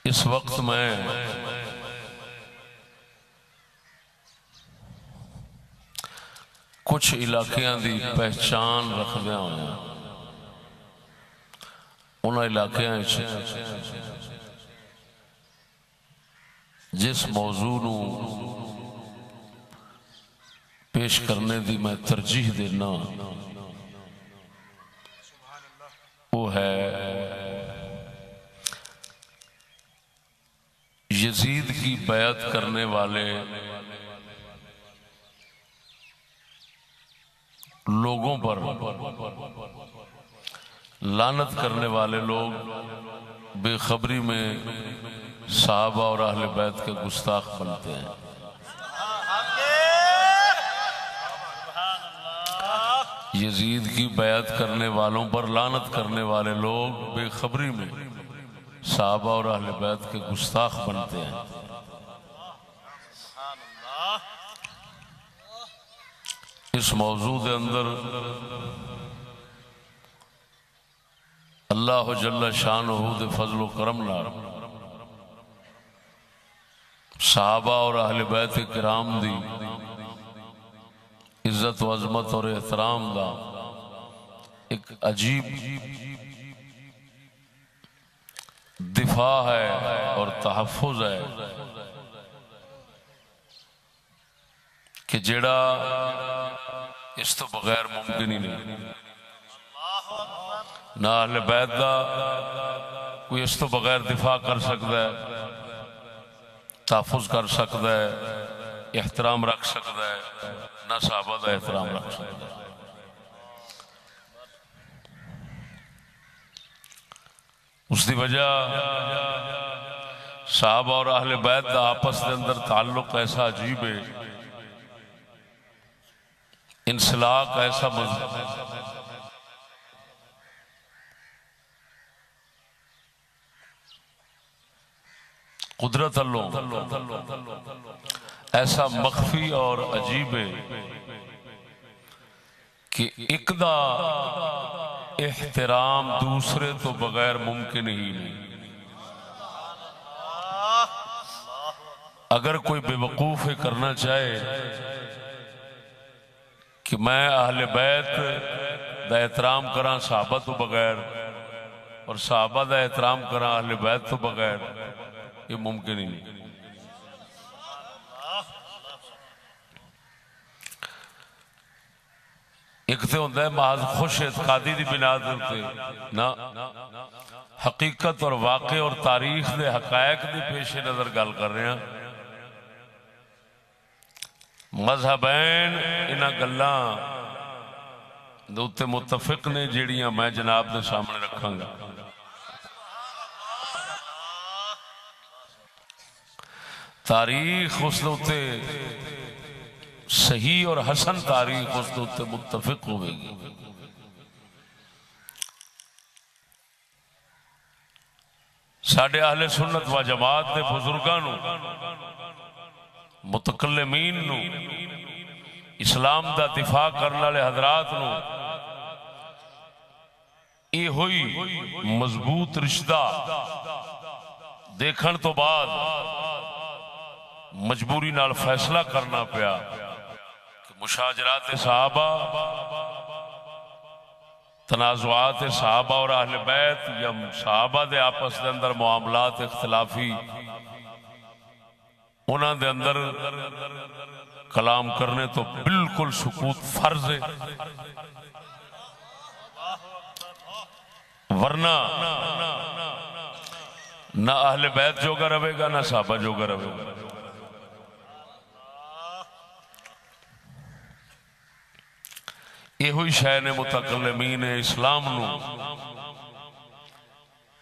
اس وقت میں کچھ علاقیاں دی پہچان رکھدیا ہوں انہاں علاقیاں جس موضوع نو پیش کرنے دی میں ترجیح دینا وہ ہے یزید کی بیعت کرنے والے لوگوں پر لعنت کرنے والے لوگ بے خبری میں صحابہ اور اہل بیت کے گستاخ بنتے ہیں۔ یزید کی بیعت کرنے والوں پر لعنت کرنے والے لوگ بے خبری میں صحابہ اور اہل بیت کے گستاخ بنتے ہیں۔ اس موضوع دے اندر اللہ جل شانہ دے فضل و کرم نال صحابہ اور اہل بیت کرام دی عزت و عظمت اور احترام دا ایک عجیب دفاع ہے اور تحفظ ہے کہ جڑا اس تو بغیر ممکن ہی نہیں۔ نہ اہل بیت دا کوئی اس تو بغیر دفاع کر سکتا ہے، تحفظ کر سکتا ہے، احترام رکھ سکتا ہے، نہ صحابہ دا احترام رکھ سکتا ہے۔ اس دی وجہ صحابہ اور اہل بیت دا آپس دے اندر تعلق ایسا عجیب ہے، انسلاق ایسا قدرت اللہ ایسا مخفی اور عجیب ہے کہ ایک دا احترام دوسرے تو بغیر ممکن ہی نہیں۔ اگر کوئی بے وقوف کرنا چاہے کہ میں اہل بیت دا احترام کراں صحابہ تو بغیر اور صحابہ دا احترام کراں اہل بیت تو بغیر، یہ ممکن ہی نہیں۔ ایک تے ہوندہ ہے محض خوش اعتقادی دی بنا دے نہ حقیقت اور واقع اور تاریخ دے حقائق دی پیش نظر گل کر رہے ہیں۔ مذہبین انہاں گلاں دوتے متفق نے جیڑیاں میں جناب دے سامنے رکھاں گا۔ تاریخ اس دوتے صحیح اور حسن تاریخ اس دوتے متفق ہوئے گی۔ ساڑھے اہل سنت و جماعت دے بزرگانوں متکلمین نو اسلام دا دفاع کرنے والے حضرات نو یہ ہوئی مضبوط رشتہ دیکھن تو بعد مجبوری نال فیصلہ کرنا پیا کہ مشاجرات صحابہ، تنازعات صحابہ اور اہل بیت یا صحابہ دے آپس دے اندر معاملات اختلافی انہاں دے اندر کلام کرنے تو بالکل سکوت فرض ہے، ورنہ نہ اہل بیت جوگا رہے گا نہ صحابہ جوگا رہے گا۔ یہ ہوئی شے نے متکلمین اسلام نو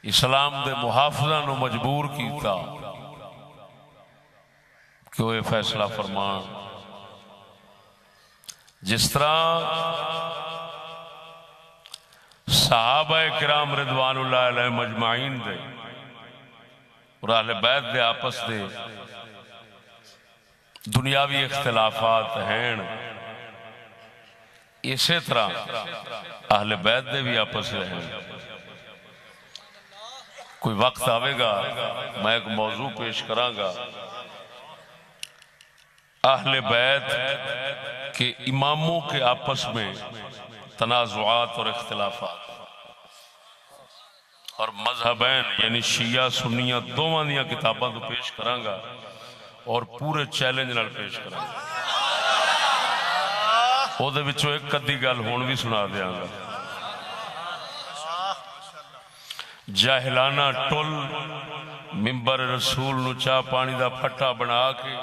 اسلام دے محافظہ نو مجبور کیتا کہ وہ یہ فیصلہ فرمان جس طرح صحابہ کرام رضوان اللہ علیہ مجمعین دے اور اہل بیت دے آپس دے دنیاوی اختلافات ہیں، اسی طرح اہل بیت دے بھی آپس ہیں۔ کوئی وقت آئے گا میں ایک موضوع پیش کراں گا، اہل بیت کے اماموں کے آپس میں تنازعات اور اختلافات، اور مذہبین یعنی شیعہ سنیہ دونوں دیاں کتاباں تو پیش کراں گا اور پورے چیلنج نال پیش کراں گا۔ او دے وچوں ایک کدی گل ہون بھی سنا دیاں گا۔ جاہلانہ ٹل ممبر رسول نو چاہ پانی دا پھٹا بنا کے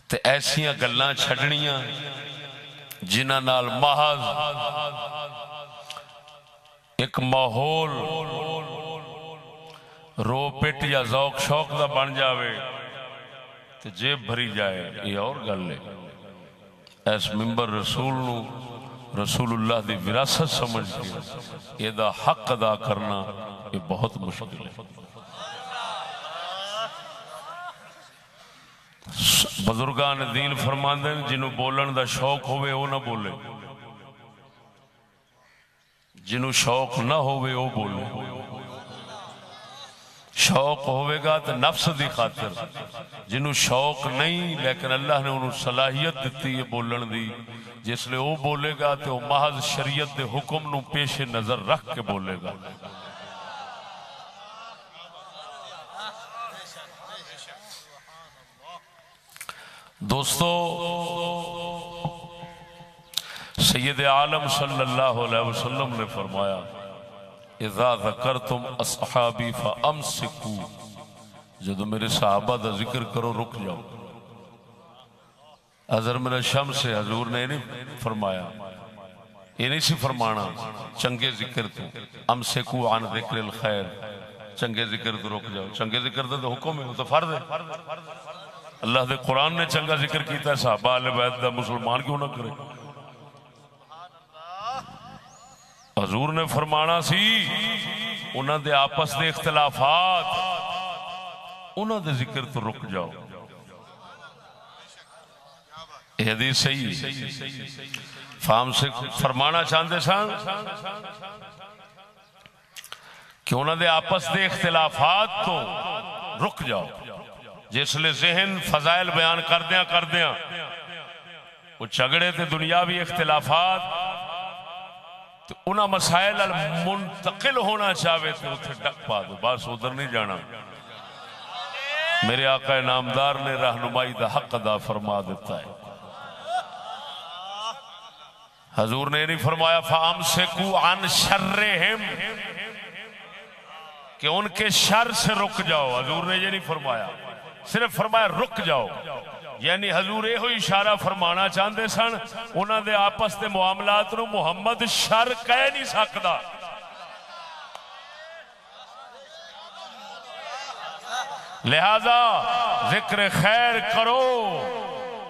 تے ایسیاں گلاں چھڑنیاں جنہاں نال محض ایک ماحول رو پٹ یا ذوق شوق دا بن جاوے تے جیب بھری جائے، یہ اور گل ہے۔ ایس ممبر رسول نو رسول اللہ دی وراثت سمجھ کے یہ دا حق ادا کرنا یہ بہت مشکل ہے۔ بزرگان دین فرماندے ہیں جنہوں بولن دا شوق ہوئے وہ نہ بولے، جنہوں شوق نہ ہوئے وہ بولے۔ شوق ہوئے گا تو نفس دی خاطر، جنہوں شوق نہیں لیکن اللہ نے انہوں صلاحیت دیتی ہے بولن دی، جس لئے وہ بولے گا تو وہ محض شریعت دے حکم نو پیش نظر رکھ کے بولے گا۔ دوستو، سید عالم صلی اللہ علیہ وسلم نے فرمایا اذا ذکرتم اصحابی فامسکو، جدو میرے صحابہ دا ذکر کرو رک جاؤ۔ حضر من الشمس سے حضور نے نہیں فرمایا، یہ نہیں سی فرمانا چنگے ذکر تو امسکو عن ذکر الخیر، چنگے ذکر تو رک جاؤ۔ چنگے ذکر تو حکم ہے، وہ تو فرض ہے۔ اللہ دے قرآن نے چنگا ذکر کیتا ہے، صحابہ اہل بیت دا مسلمان کیوں نہ کرے؟ حضور نے فرمانا سی انہاں دے آپس دے اختلافات، انہاں دے ذکر تو رک جاؤ۔ یہ حدیث صحیح فہم سے فرمانا چاہتے سن کہ انہاں دے آپس دے اختلافات تو رک جاؤ۔ جس لئے ذہن فضائل بیان کردیاں وہ جھگڑے تے دنیاوی اختلافات تو انہاں مسائل منتقل ہونا چاہے تو اتھے ڈک پا دو، بس ادھر نہیں جانا۔ میرے آقا نامدار نے رہنمائی دا حق ادا فرما دیتا ہے۔ حضور نے نہیں فرمایا فَأَمْسِكُوا عَنْ شَرِّهِمْ کہ ان کے شر سے رک جاؤ، حضور نے یہ نہیں فرمایا، صرف فرمایا رک جاؤ۔ یعنی حضور یہ ہوئی اشارہ فرمانا چاہتے سن انہاں دے آپس دے معاملات نو محمد شر کہہ نہیں سکتا۔ لہذا ذکر خیر کرو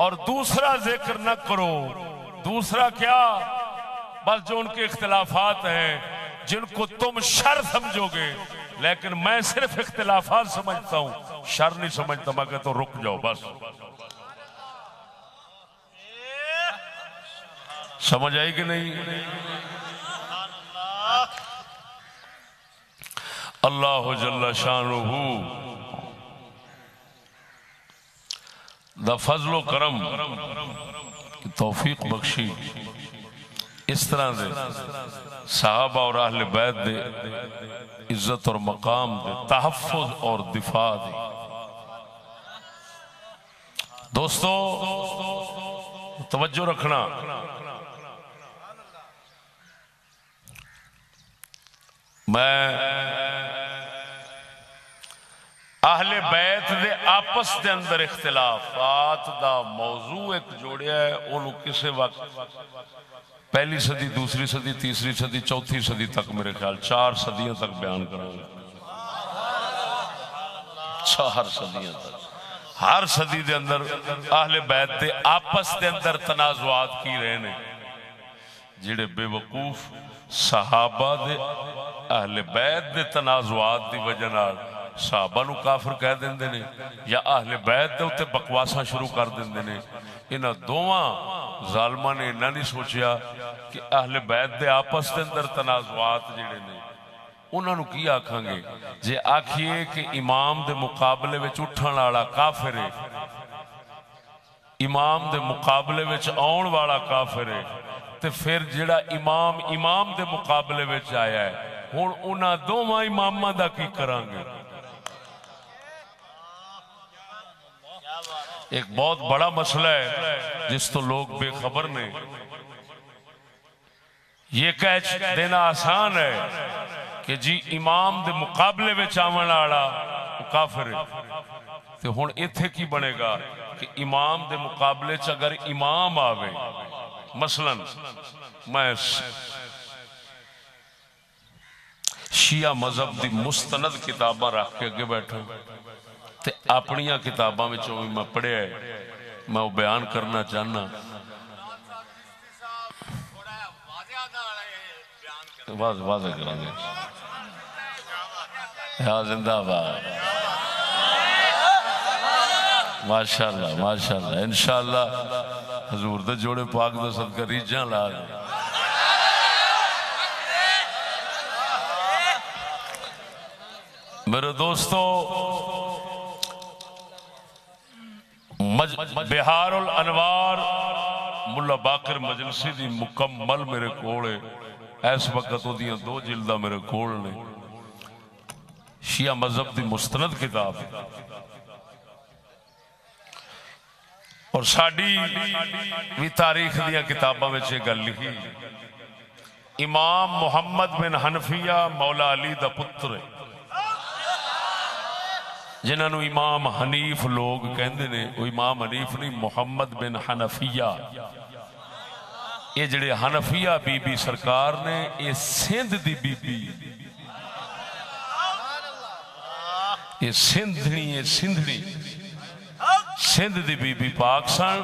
اور دوسرا ذکر نہ کرو۔ دوسرا کیا؟ بس جو ان کے اختلافات ہیں جن کو تم شر سمجھو گے، لیکن میں صرف اختلافات سمجھتا ہوں، شر نہیں سمجھتا۔ میں کہتا ہوں رک جاؤ بس۔ سمجھ آئی کہ نہیں؟ اللہ جل شانہ دا فضل و کرم کی توفیق بخشی اس طرح دے صحابہ اور اہل بیت دے عزت اور مقام دے تحفظ اور دفاع دے۔ دوستو توجہ رکھنا، میں اہل بیت دے آپس دے اندر اختلافات دا موضوع ایک جوڑیا ہے، انہوں کسے وقت پہلی صدی، دوسری صدی، تیسری صدی، چوتھی صدی تک میرے خیال 4 صدیوں تک بیان کروں گا۔ 4 صدیوں تک ہر صدی دے اندر اہل بیت دے آپس دے اندر تنازعات کی رہے نے، جڑے بے وقوف صحابہ دے اہل بیت دے تنازعات دی وجہ نال صحابہ نو کافر کہہ دیندے نے یا اہل بیت دے اتے بکواساں شروع کر دیندے نے۔ انہاں دوواں ظالمہ نے انہا نہیں سوچیا کہ اہل بیت دے آپس دے اندر تنازعات جڑے نے انہاں نو کی آکھاں گے جے آکھیے کہ امام دے مقابلے وچ اٹھن والا کافر ہے، امام دے مقابلے وچ آن والا کافر ہے، تے پھر جڑا امام دے مقابلے وچ آیا ہے ہن انہاں دوواں اماماں دا کی کران گے؟ ایک بہت بڑا مسئلہ ہے جس تو لوگ بے خبر نے. یہ کہہ دینا آسان ہے کہ جی امام دے مقابلے میں آون والا کافر ہے، تو ہن ایتھے کی بنے گا کہ امام دے مقابلے چ اگر امام آوے، مثلا میں شیعہ مذہب دی مستند کتاباں رکھ کے اگے بیٹھا تے اپنیاں کتاباں وچوں بھی میں پڑھیا ہے، میں وہ بیان کرنا چاہنا. واضح کرا دیں یا زندہ باد. ماشاءاللہ ماشاءاللہ انشاءاللہ حضور دے جوڑے پاک دا صدقہ ریجاں لا دیں. میرے دوستو، بہار الانوار ملا باقر مجلسی دی مکمل میرے کوڑے اس وقت وہ دیاں 2 جلدہ میرے کوڑ نے، شیعہ مذہب دی مستند کتاب ہے. اور ساڑی بھی تاریخ دیا کتابہ میں چھے گل لکھی، امام محمد بن حنفیہ مولا علی دا پتر ہے، جنہاں نو امام حنیف لوگ کہندے نے. وہ امام حنیف نہیں، محمد بن حنفیہ. یہ جڑے حنفیہ بی بی سرکار نے، یہ سندھ دی بی بی، یہ سندھنی، یہ سندھنی سندھ دی بی بی پاک سن.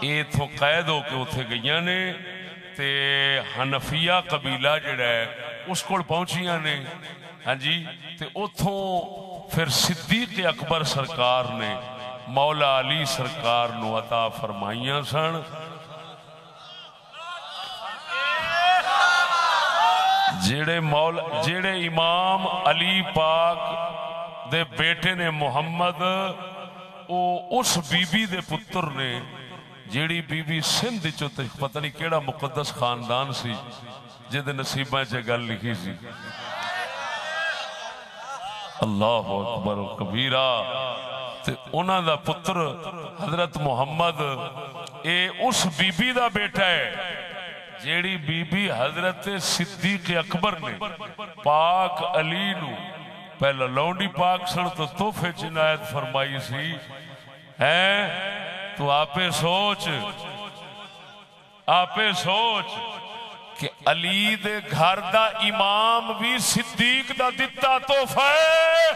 یہ تھو قید ہو کے اتھے گئیاں نے تے حنفیہ قبیلہ جڑا ہے اس کو پہنچیاں نے. ہاں جی، تے اتھوں پھر صدیق اکبر سرکار نے مولا علی سرکار نو عطا فرمائیاں سن. جیڑے امام علی پاک دے بیٹے نے محمد، او اس بی بی دے پتر نے جیڑی بی بی سندھ چوتے پتہ نہیں کیڑا مقدس خاندان سی جدے نصیبہ چے گل لکھی سی. اللہ اکبر و کبیرہ. تے انہاں دا پتر حضرت محمد اے اس بی بی دا بیٹا ہے جیڑی بی بی حضرت صدیق اکبر نے پاک علی نو پہلا لونڈی پاک سن تو تحفے عنایت فرمائی سی. تو آپے سوچ کہ علی دے گھر دا امام بھی صدیق دا دتا تحفہ ہے.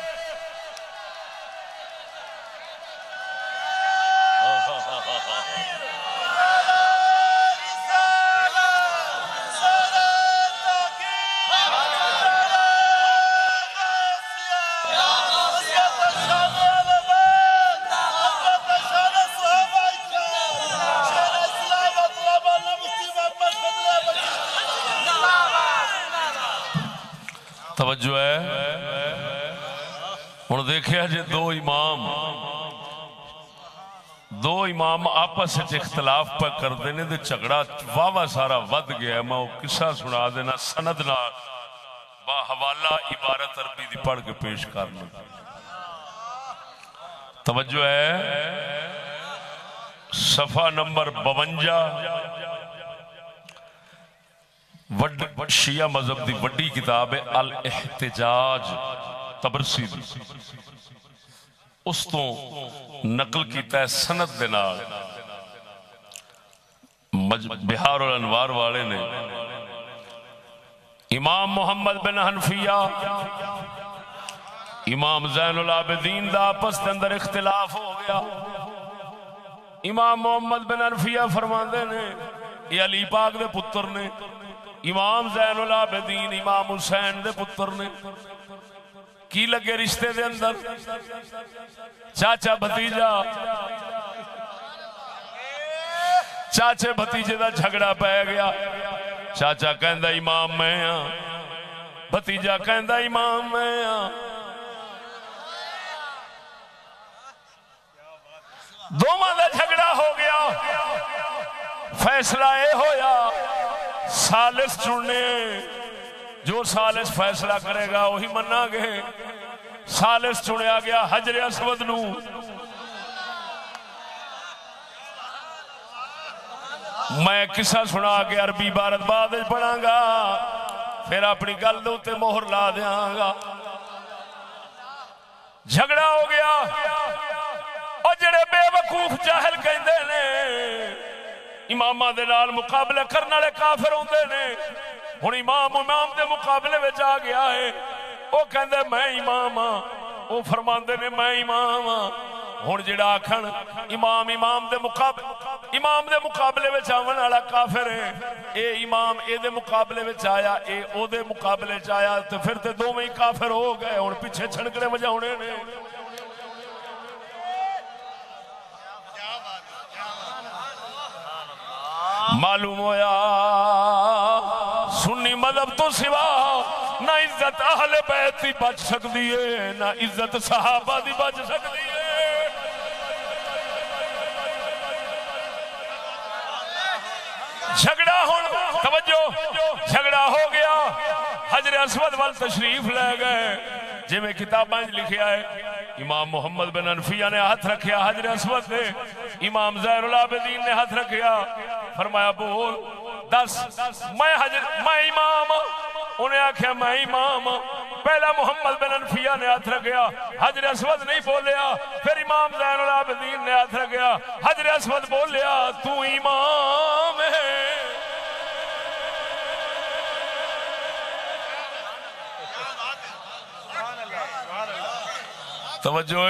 توجہ ہے. ہن دیکھیا جے دو امام آپس وچ اختلاف پہ کردے نے تے جھگڑا واوا سارا ود گیا. میں وہ قصہ سنا دینا سند نال با حوالہ عبارت عربی دی پڑھ کے پیش کرنا. توجہ ہے. صفحہ نمبر 52 شیعہ مذہب دی وڈی کتاب ہے الاحتجاج تبرسی دی. اس تو نقل کیتا ہے سند دے نال بہار الانوار والے نے. امام محمد بن حنفیہ امام زین العابدین دا آپس دے اندر اختلاف ہو گیا. امام محمد بن حنفیہ فرماندے نے یہ علی پاک دے پتر نے، امام زین العابدین امام حسین دے پتر نے. کی لگے رشتے دے اندر چاچا بھتیجا، چاچے بھتیجے دا جھگڑا پہ گیا. چاچا کہندا امام میں ہاں، بھتیجا کہندا امام میں ہاں. دونوں دا جھگڑا ہو گیا. فیصلہ اے ہویا ثالث چننے، جو ثالث فیصلہ کرے گا وہی منا گے. ثالث چنیا گیا حجر اسود نو. میں قصہ سنا کے عربی عبارت بعد پڑھاں گا، پھر اپنی گل دے تے مہر لا دیاں گا. جھگڑا ہو گیا اور جڑے بے وقوف جاہل کہندے نے اماماں دے نال مقابلہ کرن والے کافر ہوندے نے. ہن امام دے مقابلے وچ آ گیا ہے، وہ کہندے میں امام ہاں، وہ فرماندے نے میں امام ہاں. ہن جڑا آکھن امام دے مقابلے وچ آون والا کافر ہے، اے امام اے دے مقابلے وچ آیا، اے او دے مقابلے وچ آیا، تے پھر تے دوویں ہی کافر ہو گئے. ہن پیچھے چھڑکنے وجاونے نے. معلوم ہویا سنی مذہب تو سوا نہ عزت اہل بیت دی بچ سکتی ہے، نہ عزت صحابہ دی بچ سکتی ہے. جھگڑا توجہ جھگڑا ہو گیا. حجر اسود وال تشریف لے گئے. جی میں کتاباں لکھیا ہے امام محمد بن انفیہ نے ہاتھ رکھیا حجر اسود دے، امام زین العابدین نے ہاتھ رکھیا. فرمایا بول دس میں امام. انہیں آکھیا میں امام. پہلا محمد بن انفیہ نے ہاتھ رکھیا، حجر اسود نہیں بولیا. پھر امام زین العابدین نے ہاتھ رکھیا، حجر اسود بولیا تو امام ہے. توجہ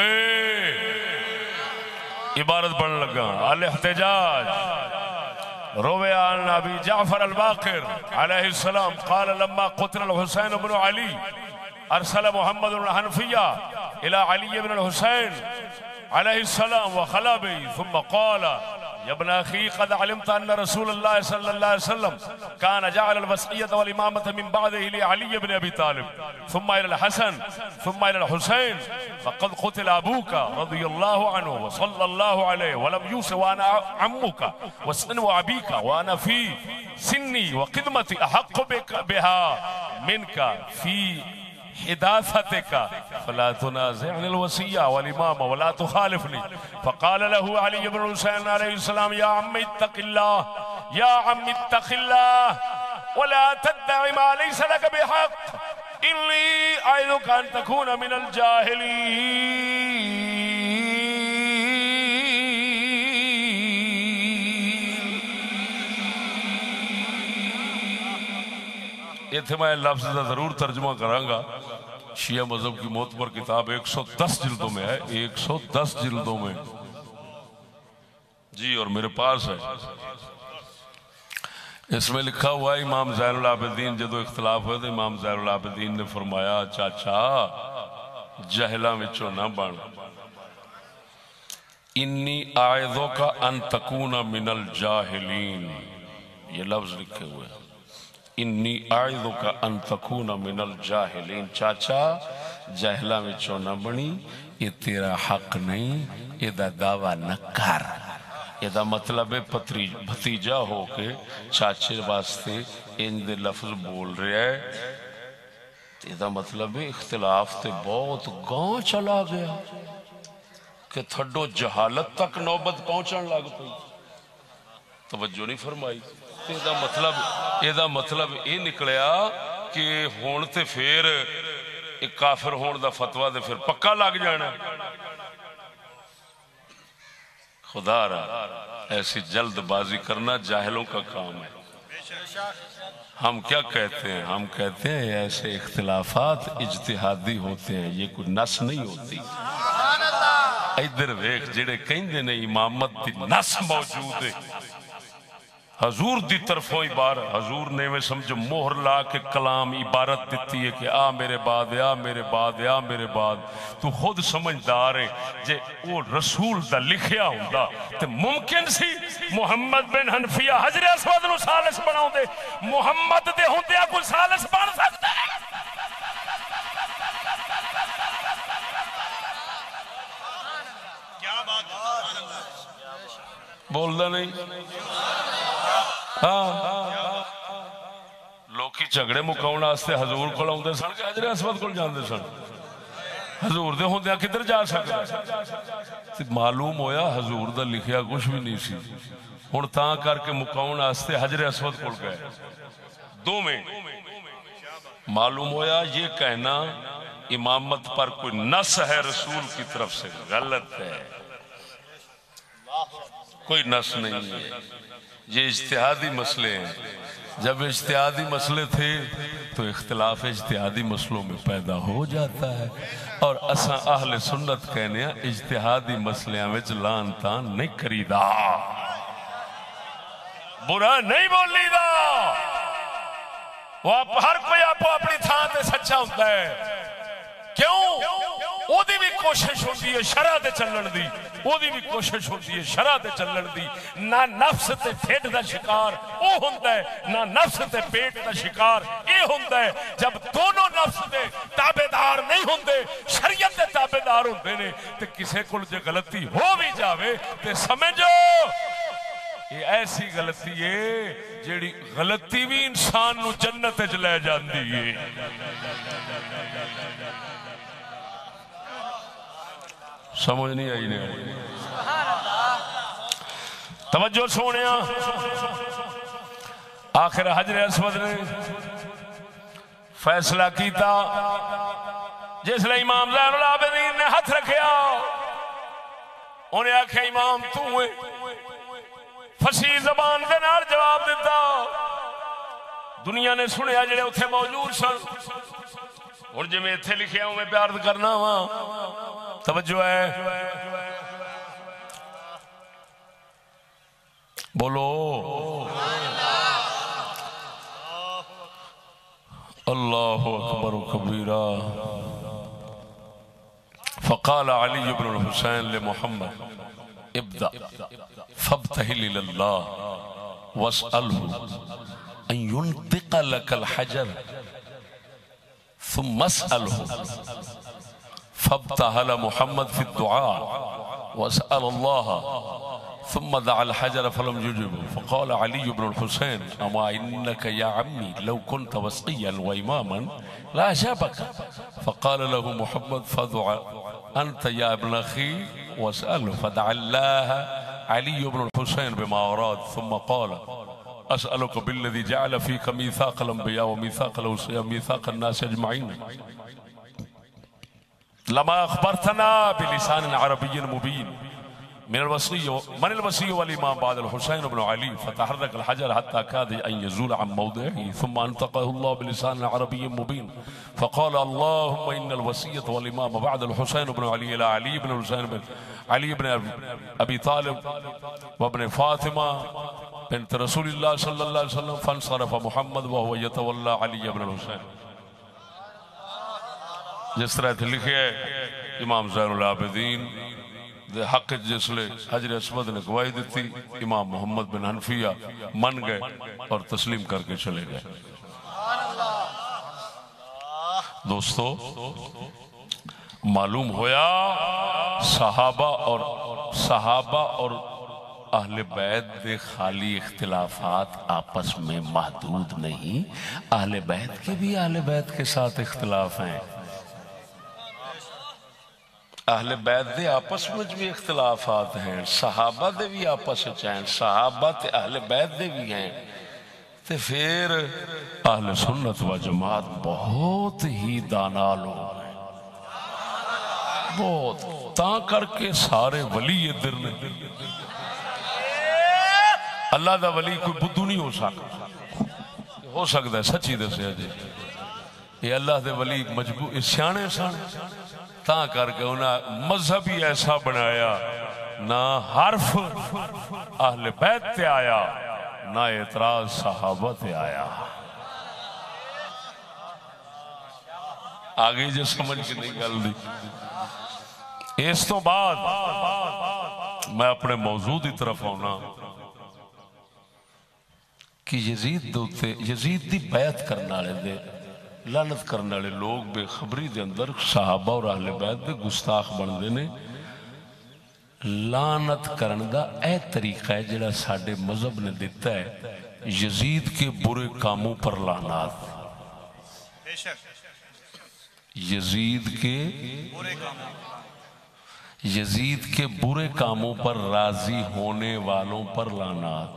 عبارت پڑھنے لگا. الاحتجاج روي عن ابي جعفر الباقر عليه السلام قال لما قتل الحسين بن علي ارسل محمد بن الحنفية الى علي بن الحسين عليه السلام وخلا به ثم قال يا ابن اخي قد علمت ان رسول الله صلى الله عليه وسلم كان جعل الوصية والامامة من بعده لعلي بن ابي طالب ثم الى الحسن ثم الى الحسين فقد قتل ابوك رضي الله عنه وصلى الله عليه ولم يوص وانا عمك وسن ابيك وانا في سني وقدمتي احق بها منك في حداثتك فلا تنازعني الوصية والإمامة ولا تخالفني. فقال له علي بن الحسين عليه السلام يا عم اتق الله يا عم اتق الله ولا تدع ما ليس لك بحق إني أعظك أن تكون من الجاهلين. یہ تھے میں لفظ کا ضرور ترجمہ کروں گا. شیعہ مذہب کی معتبر کتاب 110 جلدوں میں ہے، 110 جلدوں میں جی، اور میرے پاس ہے. اس میں لکھا ہوا ہے امام زین العابدین جدو اختلاف ہوئے تو امام زین العابدین نے فرمایا چاچا جہلاں وچوں نہ بن، انی اعظک ان تکون من الجاہلین. یہ لفظ لکھے ہوئے ہیں انی اعظک ان تکون من الجاہلین. چاچا جہلاں وچوں نہ بنی، یہ تیرا حق نہیں، یہ دا دعویٰ نہ کر. یہ دا مطلب ہے بھتیجا ہو کے چاچے واسطے ان دے لفظ بول رہا ہے. یہ دا مطلب ہے اختلاف تے بہت گاں چلا گیا کہ تھڈو جہالت تک نوبت پہنچن لگ پئی. توجہ نہیں فرمائی. یہ مطلب یہ نکلیا کہ ہون تے پھر ایک کافر ہون دا فتوہ دے پھر پکا لگ جانا. خدا را ایسی جلد بازی کرنا جاہلوں کا کام ہے. ہم کیا کہتے ہیں؟ ہم کہتے ہیں ایسے اختلافات اجتہادی ہوتے ہیں، یہ کوئی نس نہیں ہوتی. ادھر ویکھ جڑے کہندے نے امامت دی نس موجود ہے، حضور دی طرفوں عبارت، حضور نے میں سمجھو مہر لا کے کلام عبارت دیتی ہے کہ آ میرے بعد، آ میرے بعد، آ میرے بعد. تو خود سمجھدار ہے جے وہ رسول دا لکھیا ہوندا تے ممکن سی محمد بن حنفیہ حجر اسود نو ثالث بناؤ دے. محمد دے ہوندیا کوئی ثالث بن سکتا ہے؟ کیا بات ہے، بولدا نہیں. ہاں لوکی جھگڑے مکاؤن واسطے حضور کول آوندے سن کہ حجر اسود کول جاندے سن. حضور دے ہوندیاں کدھر جا سکدا؟ معلوم ہویا حضور دا لکھیا کچھ بھی نہیں سی. ہن تاں کر کے مکاؤن واسطے حجر اسود کول گئے دوویں. معلوم ہویا یہ کہنا امامت پر کوئی نص ہے رسول کی طرف سے غلط ہے، کوئی نص نہیں ہے. یہ اجتہادی مسئلے ہیں. جب اجتہادی مسئلے تھے تو اختلاف اجتہادی مسئلوں میں پیدا ہو جاتا ہے، اور اساں اہل سنت کہنے ہیں اجتہادی مسئلیاں وچ لان تان نہیں کریدا، برا نہیں بولی دا. وہ ہر کوئی آپ اپنی تھان تے سچا ہوتا ہے. کیوں؟ او دی بھی کوشش ہوتی ہے شرع تے چلن دی، او دی بھی کوشش ہوتی ہے شرع تے چلن دی. نہ نفس تے پیٹ دا شکار او ہوندا ہے، نہ نفس تے پیٹ دا شکار اے ہوندا ہے. جب دونوں نفس دے تابعدار نہیں ہوندے، شریعت دے تابعدار ہوندے نے، تے کسے کول جے غلطی ہو بھی جاوے تے سمجھو یہ ایسی غلطی ہے جیڑی غلطی بھی انسان نو جنت وچ لے جاندی ہے. سمجھ نہیں آئی نہیں؟ توجہ سونیا. آخر حجر اسود نے فیصلہ کیتا جس لئے امام زین العابدین نے ہاتھ رکھیا. انہیں آکھیا امام تو ہے، فصیح زبان دے نال جواب دیتا. دنیا نے سنیا جڑے اتھے موجود سن. اور جی میں اتھے لکھیا ہوں میں پیار کرنا ہوں. توجہ ہے، بولو اللہ اکبر کبیرہ. فقال علی بن الحسین لمحمد ابدأ فابتهل الى الله واسأله ان ينطق لك الحجر ثم اسأله. فابتهل محمد في الدعاء واسأل الله ثم دعا الحجر فلم يجبه. فقال علي بن الحسين أما إنك يا عمي لو كنت وصيا وإماما لا أجابك. فقال له محمد فدعا أنت يا ابن أخي واسأله. فدعا الله علي بن الحسين بما أراد ثم قال أسألك بالذي جعل فيك ميثاق الأنبياء وميثاق الأوصياء وميثاق الناس أجمعين لما أخبرتنا بلسان عربي مبين من الوصي والإمام بعد الحسين بن علي. فتحرك الحجر حتى كاد أن يزول عن موضعه ثم أنطقه الله بلسان عربي مبين. فقال اللهم إن الوصية والإمام بعد الحسين بن علي إلى علي بن الحسين بن علي بن أبي طالب وابن فاطمة بنت رسول الله صلى الله عليه وسلم. فانصرف محمد وهو يتولى علي بن الحسين. جس طرح تھے لکھے امام زین العابدین دے حق جس لے حجر اسود نے گواہی دیتی. امام محمد بن حنفیہ من گئے اور تسلیم کر کے چلے گئے. دوستو معلوم ہویا صحابہ اور اہل بیت دے خالی اختلافات آپس میں محدود نہیں، اہل بیت کے بھی اہل بیت کے ساتھ اختلاف ہیں. اہل بیت دے آپس میں بھی اختلافات ہیں، صحابہ دے بھی آپس میں ہیں، صحابہ تے اہل بیت دے بھی ہیں. تے پھر اہل سنت و جماعت بہت ہی دانا لوگ ہیں، بہت تاں کر کے سارے ولی ادھر نے. اللہ دا ولی کوئی بدو نہیں ہو سکتا ہے. سچی دسیا جی یہ اللہ دے ولی مجبور سیانے سن تاں کر کے انہیں مذہب ہی ایسا بنایا نہ حرف اہل بیت تے آیا نہ اعتراض صحابہ تے آیا. آگے جو سمجھ کے نہیں گل دی. اس تو بعد میں اپنے موضوع کی طرف آنا کہ یزید دی بیعت کرنے والے دے لعنت کرنے والے لوگ بے خبری دے اندر صحابہ اور اہل بیت دے گستاخ بندے نے. لعنت کرن دا اے طریقہ ہے جڑا ساڈے مذہب نے دیتا ہے. یزید کے برے کاموں پر لعنات. یزید کے برے کاموں پر راضی ہونے والوں پر لعنات.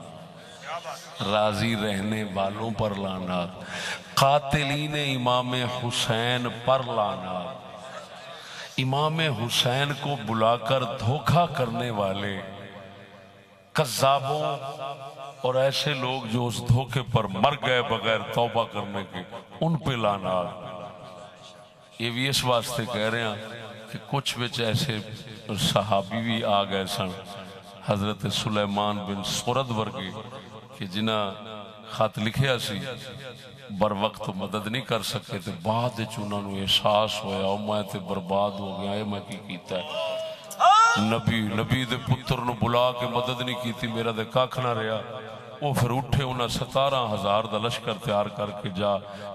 راضی رہنے والوں پر لعنات. قاتلین امام حسین پر لعنات. امام حسین کو بلا کر دھوکہ کرنے والے کذابوں اور ایسے لوگ جو اس دھوکے پر مر گئے بغیر توبہ کرنے کے، ان پہ لعنات. یہ بھی اس واسطے کہہ رہے ہیں کہ کچھ بچ ایسے صحابی بھی آ گئے سن، حضرت سلیمان بن سورد ورگے، کہ جنہاں خط لکھیا سی بر وقت مدد نہیں کر سکے، تو بعد انہوں نے احساس ہویا او میں تے برباد ہو گیا، اے میں کی کیتا ہے. نبی دے پتر نو بلا کے مدد نہیں کیتی، میرا دے کاکھ نہ رہا. وہ پھر اٹھے انہاں 17,000 دا لشکر تیار کر کے جا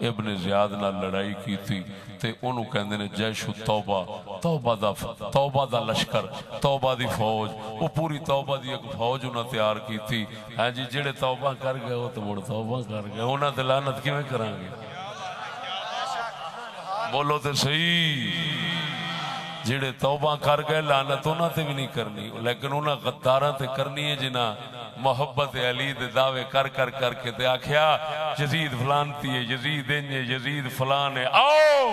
ابن زیاد نہ لڑائی کی تھی. تے انہوں کہندے نے جیش توبہ، توبہ دا لشکر، توبہ دی فوج. وہ پوری توبہ دی ایک فوج انہاں تیار کی تھی. ہاں جی، جڑے توبہ کر گئے وہ تو مڑ توبہ کر گئے. انہاں تے لعنت کیویں کران گے؟ بولو تے صحیح. جڑے توبہ کر گئے لعنت انہاں تے بھی نہیں کرنی، لیکن انہاں غداراں تے کرنی ہے جنہاں محبت علی دے دعوے کر کے تے آکھیا یزید فلانتی ہے، یزید انجے، یزید فلان ہے، آؤ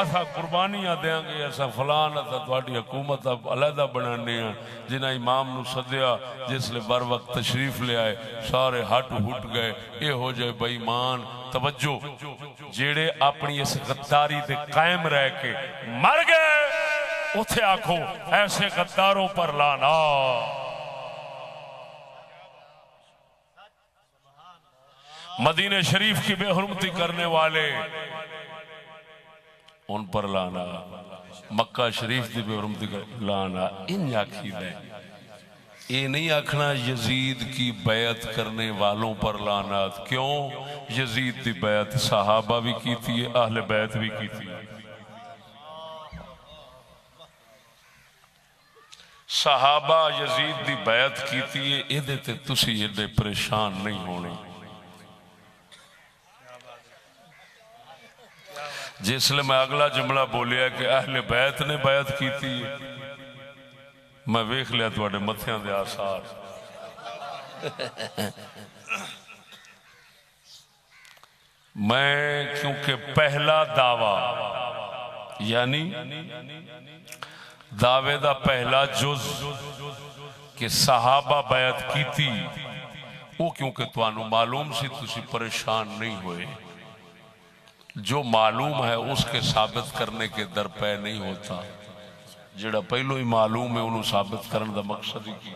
اسا قربانیاں دیاں گے، اسا فلان، اسا تہاڈی حکومت علیحدہ بنانے ہیں. جنہاں امام نو سدیا جس لے بر وقت تشریف لے آئے سارے ہٹ گئے. اے ہو جائے بے ایمان. توجہ، جیڑے اپنی اس غداری تے قائم رہ کے مر گئے اتھے آکھو ایسے غداروں پر لعنت. مدینہ شریف کی بے حرمتی کرنے والے ان پر لعنت. مکہ شریف کی بے حرمتی کرنے لعنت. ان آکھی دے یہ نہیں آکھنا یزید کی بیعت کرنے والوں پر لعنت. کیوں؟ یزید کی بیعت صحابہ بھی کی تھی، اہل بیت بھی کی تھی. صحابہ یزید دی بیعت کی تھی، یہ دیتے تسی یہ پریشان نہیں ہونے. جس لئے میں اگلا جملہ بولیا کہ اہل بیت نے بیعت کی تھی، میں ویکھ لیا تواڈے متھیاں دے آثار. میں کیونکہ پہلا دعویٰ یعنی دعوے دا پہلا جز کہ صحابہ بیعت کی تھی، وہ کیونکہ توانو معلوم سی تسی پریشان نہیں ہوئے. جو معلوم ہے اس کے ثابت کرنے کے در پہ نہیں ہوتا. جڑا پہلو ہی معلوم ہے انہوں ثابت کرنے دا مقصد ہی کی.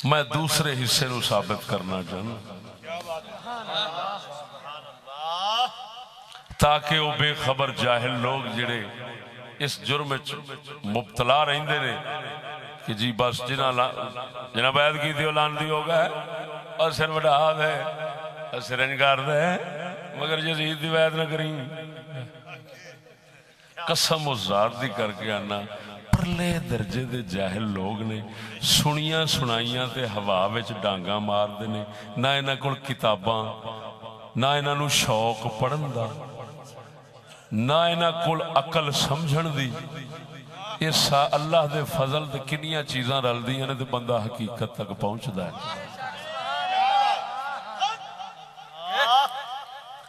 میں دوسرے حصے نو ثابت کرنا چاہنا تاکہ وہ بے خبر جاہل لوگ جڑے اس جرم مبتلا رہندے نے کہ جی بس جنہ بیعت کی تھی وہ لعنتی ہو گئے اور سر وڈا دے اور سرنگار دے مگر یزید دی بیعت نہ کریں. قسم و ذات دی کر کے آنا پرلے درجے دے جاہل لوگ نے سنیاں سنائیاں تے ہوا وچ ڈانگاں مار دے نے. نہ انہاں کول کتاباں، نہ انہاں نو شوق پڑھن دا، نہ انہاں کول عقل سمجھن دی. اس اللہ دے فضل دے کنیاں چیزاں رل دیاں نے تے بندہ حقیقت تک پہنچدا ہے.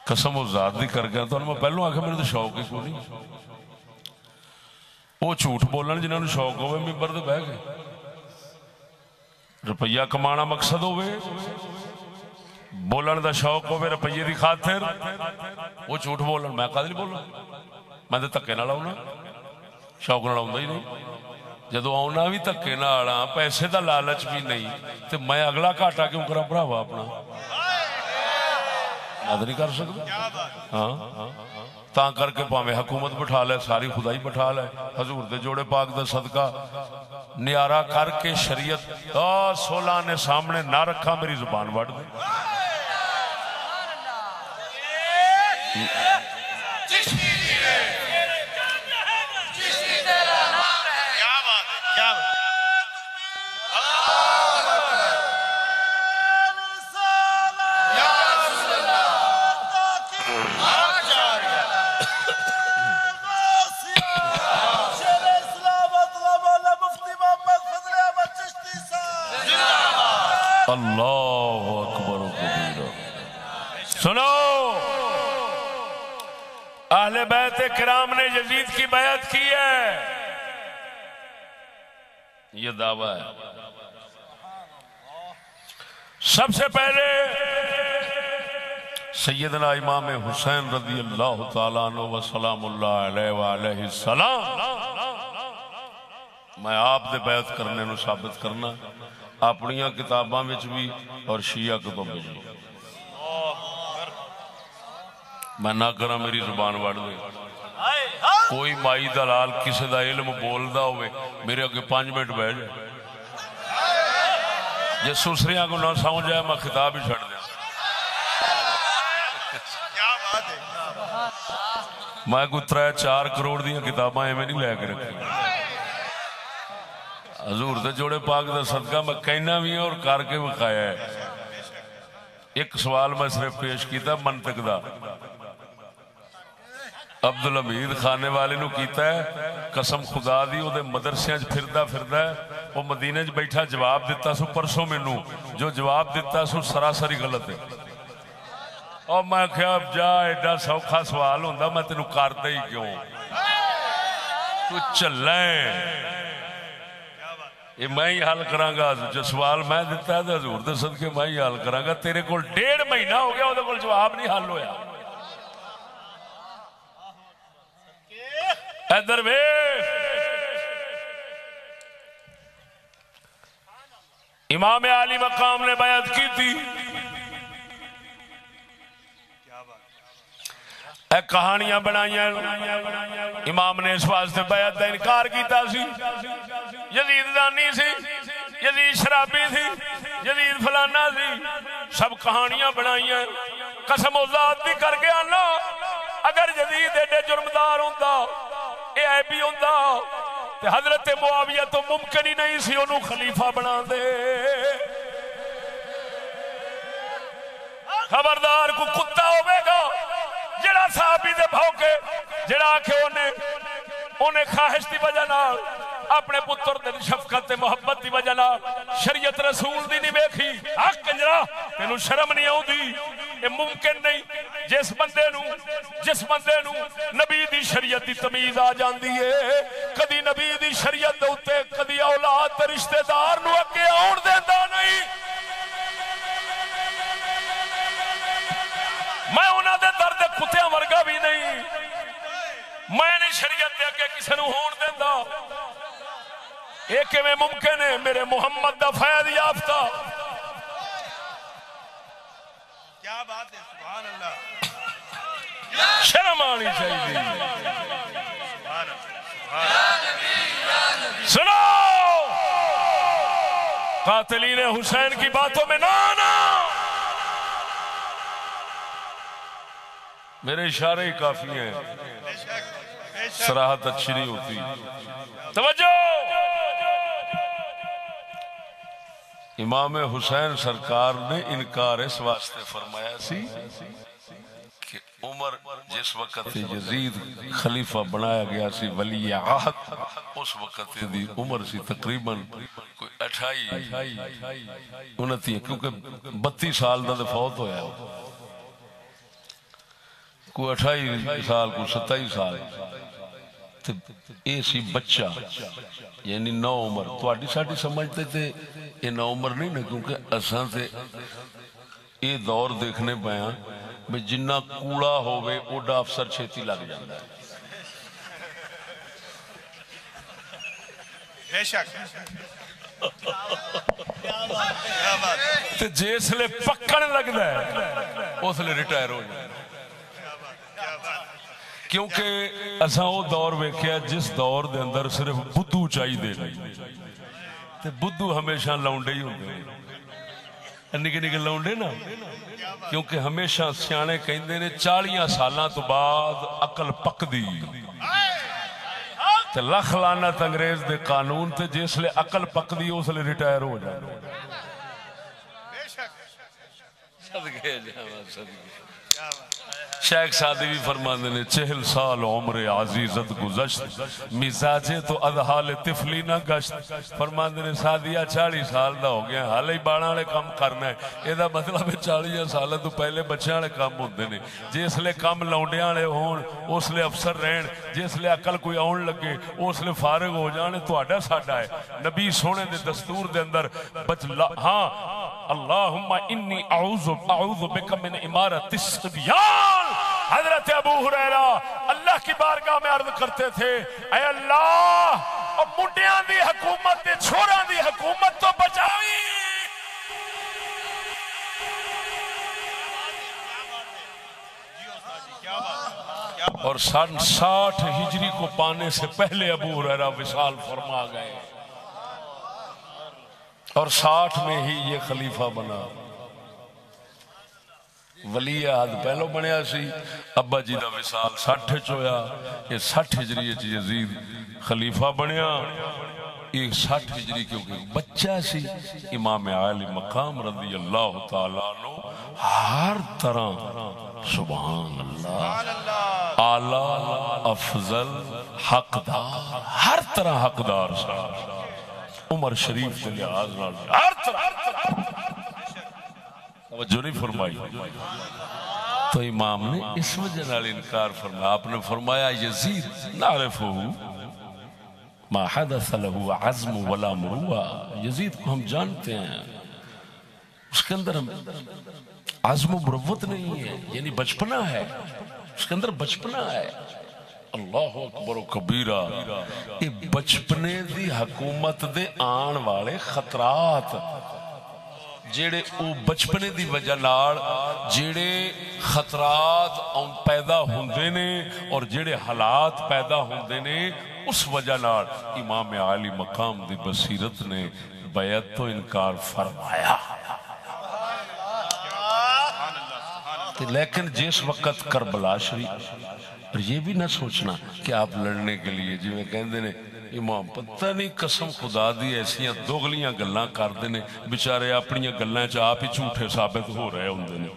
قسم و ذات دی کر گیا تو میں پہلوں آکھا میرے تو شوق ہی کوئی نہیں. وہ جھوٹ بولن جنہوں نے شوق ہوئے ممبر تے بہ گئے. روپیہ کمانا مقصد ہوئے، بولن دا شوق ہوئے روپیے دی خاطر، وہ جھوٹ بولن. میں قادر نہیں بولنا، میں تے تکے نہ لاؤں، شوق نہ لاؤں ہی نہیں. جدو آنا بھی دھکے نال آ پیسے دا لالچ بھی نہیں تو میں اگلا گھاٹا کیوں کرا بھراوا اپنا یاد نہیں کر سکتا ہاں تاں کر کے پاویں حکومت بٹھا لے ساری خدائی بٹھا لے حضور دے جوڑے پاک دا صدقہ نیارہ کر کے شریعت 16 نے سامنے نہ رکھا میری زبان وڑ دے اللہ اکبر و کبیرہ سنو اہل بیت کرام نے یزید کی بیعت کی ہے یہ دعویٰ ہے سب سے پہلے سیدنا امام حسین رضی اللہ تعالیٰ عنہ و سلام اللہ علیہ وآلہ السلام میں آپ دے بیعت کرنے نو ثابت کرنا اپنیاں کتاباں وچ بھی اور شیعہ کتب وچ بھی میں نہ کرا میری زبان وڑ دے کوئی مائی دلال کسی دا علم بولدا ہوئے میرے اگے 5 منٹ بیٹھ جائے جے سسریاں کو نہ سمجھ جائے میں خطاب ہی چھڑ دیا میں کوئی 3-4 کروڑ دیاں کتاباں ایویں نہیں لے کے رکھی حضور دے جوڑے پاک دا صدقہ میں کہنا بھی اور کر کے بخایا ہے ایک سوال میں صرف پیش کیتا منطق دا عبدالحمید خانے والے نو کیتا ہے قسم خدا دی او دے مدرسیاں پھردا پھردا ہے وہ مدینے چ بیٹھا جواب دیتا سو پرسوں مینوں جو جواب دیتا سو سراسری غلط ہے اور میں کہا جا ایڈا سوکھا سوال ہوندا میں تینوں کردا ہی کیوں تو چلیں یہ میں ہی حل کراں گا جو سوال میں دیتا ہے حضور دے صدقے میں ہی حل کراں گا تیرے کول 1.5 مہینہ ہو گیا اودے کول جواب نہیں حل ہویا ادھر ویکھ امام عالی مقام نے بیعت کی تھی اے کہانیاں بنائیاں امام نے اس واسطے بیعت دا انکار کیتا سی یزید زانی سی یزید شرابی سی یزید فلانا سی سب کہانیاں بنائیاں قسم و ذات بھی کر کے آنا اگر یزید ایڈے جرمدار ہوندا اے عیبی ہوندا تے حضرت معاویہ تو ممکن ہی نہیں سی انہوں خلیفہ بنا دے خبردار کو کتا ہوئے گا جڑا صحابی دے بھوکے جڑا آکھے انہیں خواہش دی وجہ نال اپنے پتر دے شفقت تے محبت دی وجہ نال شریعت رسول دی نہیں ویکھی حق کنجرا تینوں شرم نہیں آؤندی یہ ممکن نہیں جس بندے نو نبی دی شریعت دی تمیز آ جاندی ہے کدی نبی دی شریعت دے اوتے کدی اولاد تے رشتہ دار نو اگے آن دیندا نہیں میں انہاں دے درد کتیاں ورگا بھی نہیں میں نہیں شریعت دے اگے کسے نو ہون دیندا یہ کیویں ممکن ہے میرے محمد دا فیض یافتہ کیا بات ہے سبحان اللہ شرم آنی چاہیے سنو قاتلین حسین کی باتوں میں نہ آنا میرے اشارے ہی کافی ہیں صراحت اچھی نہیں ہوتی توجہ امام حسین سرکار نے انکار اس واسطے فرمایا سی کہ عمر جس وقت یزید خلیفہ بنایا گیا سی ولی عہد اس وقت دی عمر سی تقریباً کوئی 28 کیونکہ 32 سال دا فوت ہویا کوئی 28 سال کوئی 27 سال اے سی بچہ یعنی نو عمر تو ساڑی سمجھتے تھے یہ نو عمر نہیں نا کیونکہ اساں سے یہ دور دیکھنے پایا میں جنہ کوڑا ہوئے اوڈا افسر چھیتی لگ جاندہ ہے بے شک کیا بات ہے تے جسلے پکڑ لگدا ہے اس لیے ریٹائر ہو جائے کیونکہ اساں وہ دور ویکھیا جس دور دے اندر صرف بدھو چاہیے تے بدھو ہمیشہ لونڈے ہی ہوندے نکے نکے لونڈے نا کیونکہ ہمیشہ سیانے کہندے نے 40 سالاں تو بعد عقل پکدی تے لکھ لعنت انگریز دے قانون تے جس لے عقل پکدی اس لے ریٹائر ہو جائے صدقے جاواں صدقے شیخ سعدی بھی فرماندے نے 40 سال عمر عزیزت گزشت مزاجے تو اذحال طفلی نہ گشت فرماندے نے سعدیہ 40 سال دا ہو گیا حالے ہی باڑاں والے کام کرنا ہے اے دا مطلب ہے 40 سال تو پہلے بچیاں والے کام ہوندے نے جس لے کام لونڈیاں والے ہون اس لے افسر رہن جس لے عقل کوئی آن لگے اس لے فارغ ہو جانے تہاڈا ساڈا ہے نبی سونے دے دستور دے اندر ہاں اللہم انی اعوذ بک من امارت الصبیان حضرت ابو ہریرہ اللہ کی بارگاہ میں عرض کرتے تھے اے اللہ منڈیاں دی حکومت تے چھوڑاں دی حکومت تو بچاوی اور 60 ہجری کو پانے سے پہلے ابو ہریرہ وصال فرما گئے اور 60 میں ہی یہ خلیفہ بنا ولی عہد پہلو بنیا سی ابا جی دا وصال 60 ہویا یہ 60 ہجری یزید خلیفہ بنیا یہ 60 ہجری کیونکہ بچہ سی امام عالی مقام رضی اللہ تعالیٰ عنہ ہر طرح سبحان اللہ اعلی افضل حقدار ہر طرح حقدار صاحب عمر شریف کے لحاظ ہر طرح توجہ نہیں فرمائی تو امام نے اس وجہ نال انکار فرمایا آپ نے فرمایا یزید نعرفہ ما حدث له عزم ولا مروہ یزید کو ہم جانتے ہیں اس کے اندر عزم و مروت نہیں ہے یعنی بچپنا ہے اس کے اندر بچپنا ہے اللہ اکبر و کبیرہ یہ بچپنے دی حکومت دے آن والے خطرات جیڑے او بچپنے دی وجہ نال جیڑے خطرات پیدا ہوندے نے اور جیڑے حالات پیدا ہوندے نے اس وجہ نال امام عالی مقام دی بصیرت نے بیعت تو انکار فرمایا لیکن جس وقت کربلا شریف اور یہ بھی نہ سوچنا کہ آپ لڑنے کے لیے جو میں کہندے نے امام پتہ نہیں قسم خدا دی ایسیاں دوغلیاں گلاں کردے نے بیچارے اپنی گلاں چ آپ ہی جھوٹے ثابت ہو رہے ہوندے نے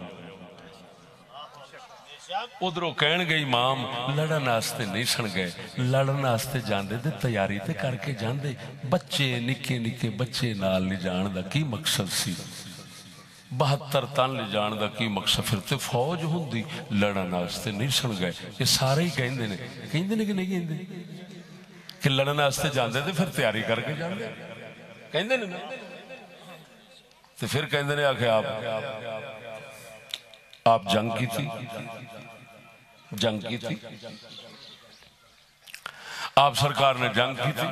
ادھروں کہن گے امام لڑن واسطے نہیں سن گئے لڑن واسطے جاندے تے تیاری تے کر کے جاندے بچے نکے نکے بچے نال لے جان دا کی مقصد سی 72 تن لے جان دا کی مقصد پھر تے فوج ہوندی لڑن واسطے نہیں سن گئے یہ سارے ہی کہندے نے کہ نہیں کہندے کہ لڑن واسطے جاندے تے پھر تیاری کر کے جاندے کہندے نے تے پھر کہندے نے آکھے آپ جنگ کی تھی آپ سرکار نے جنگ کی تھی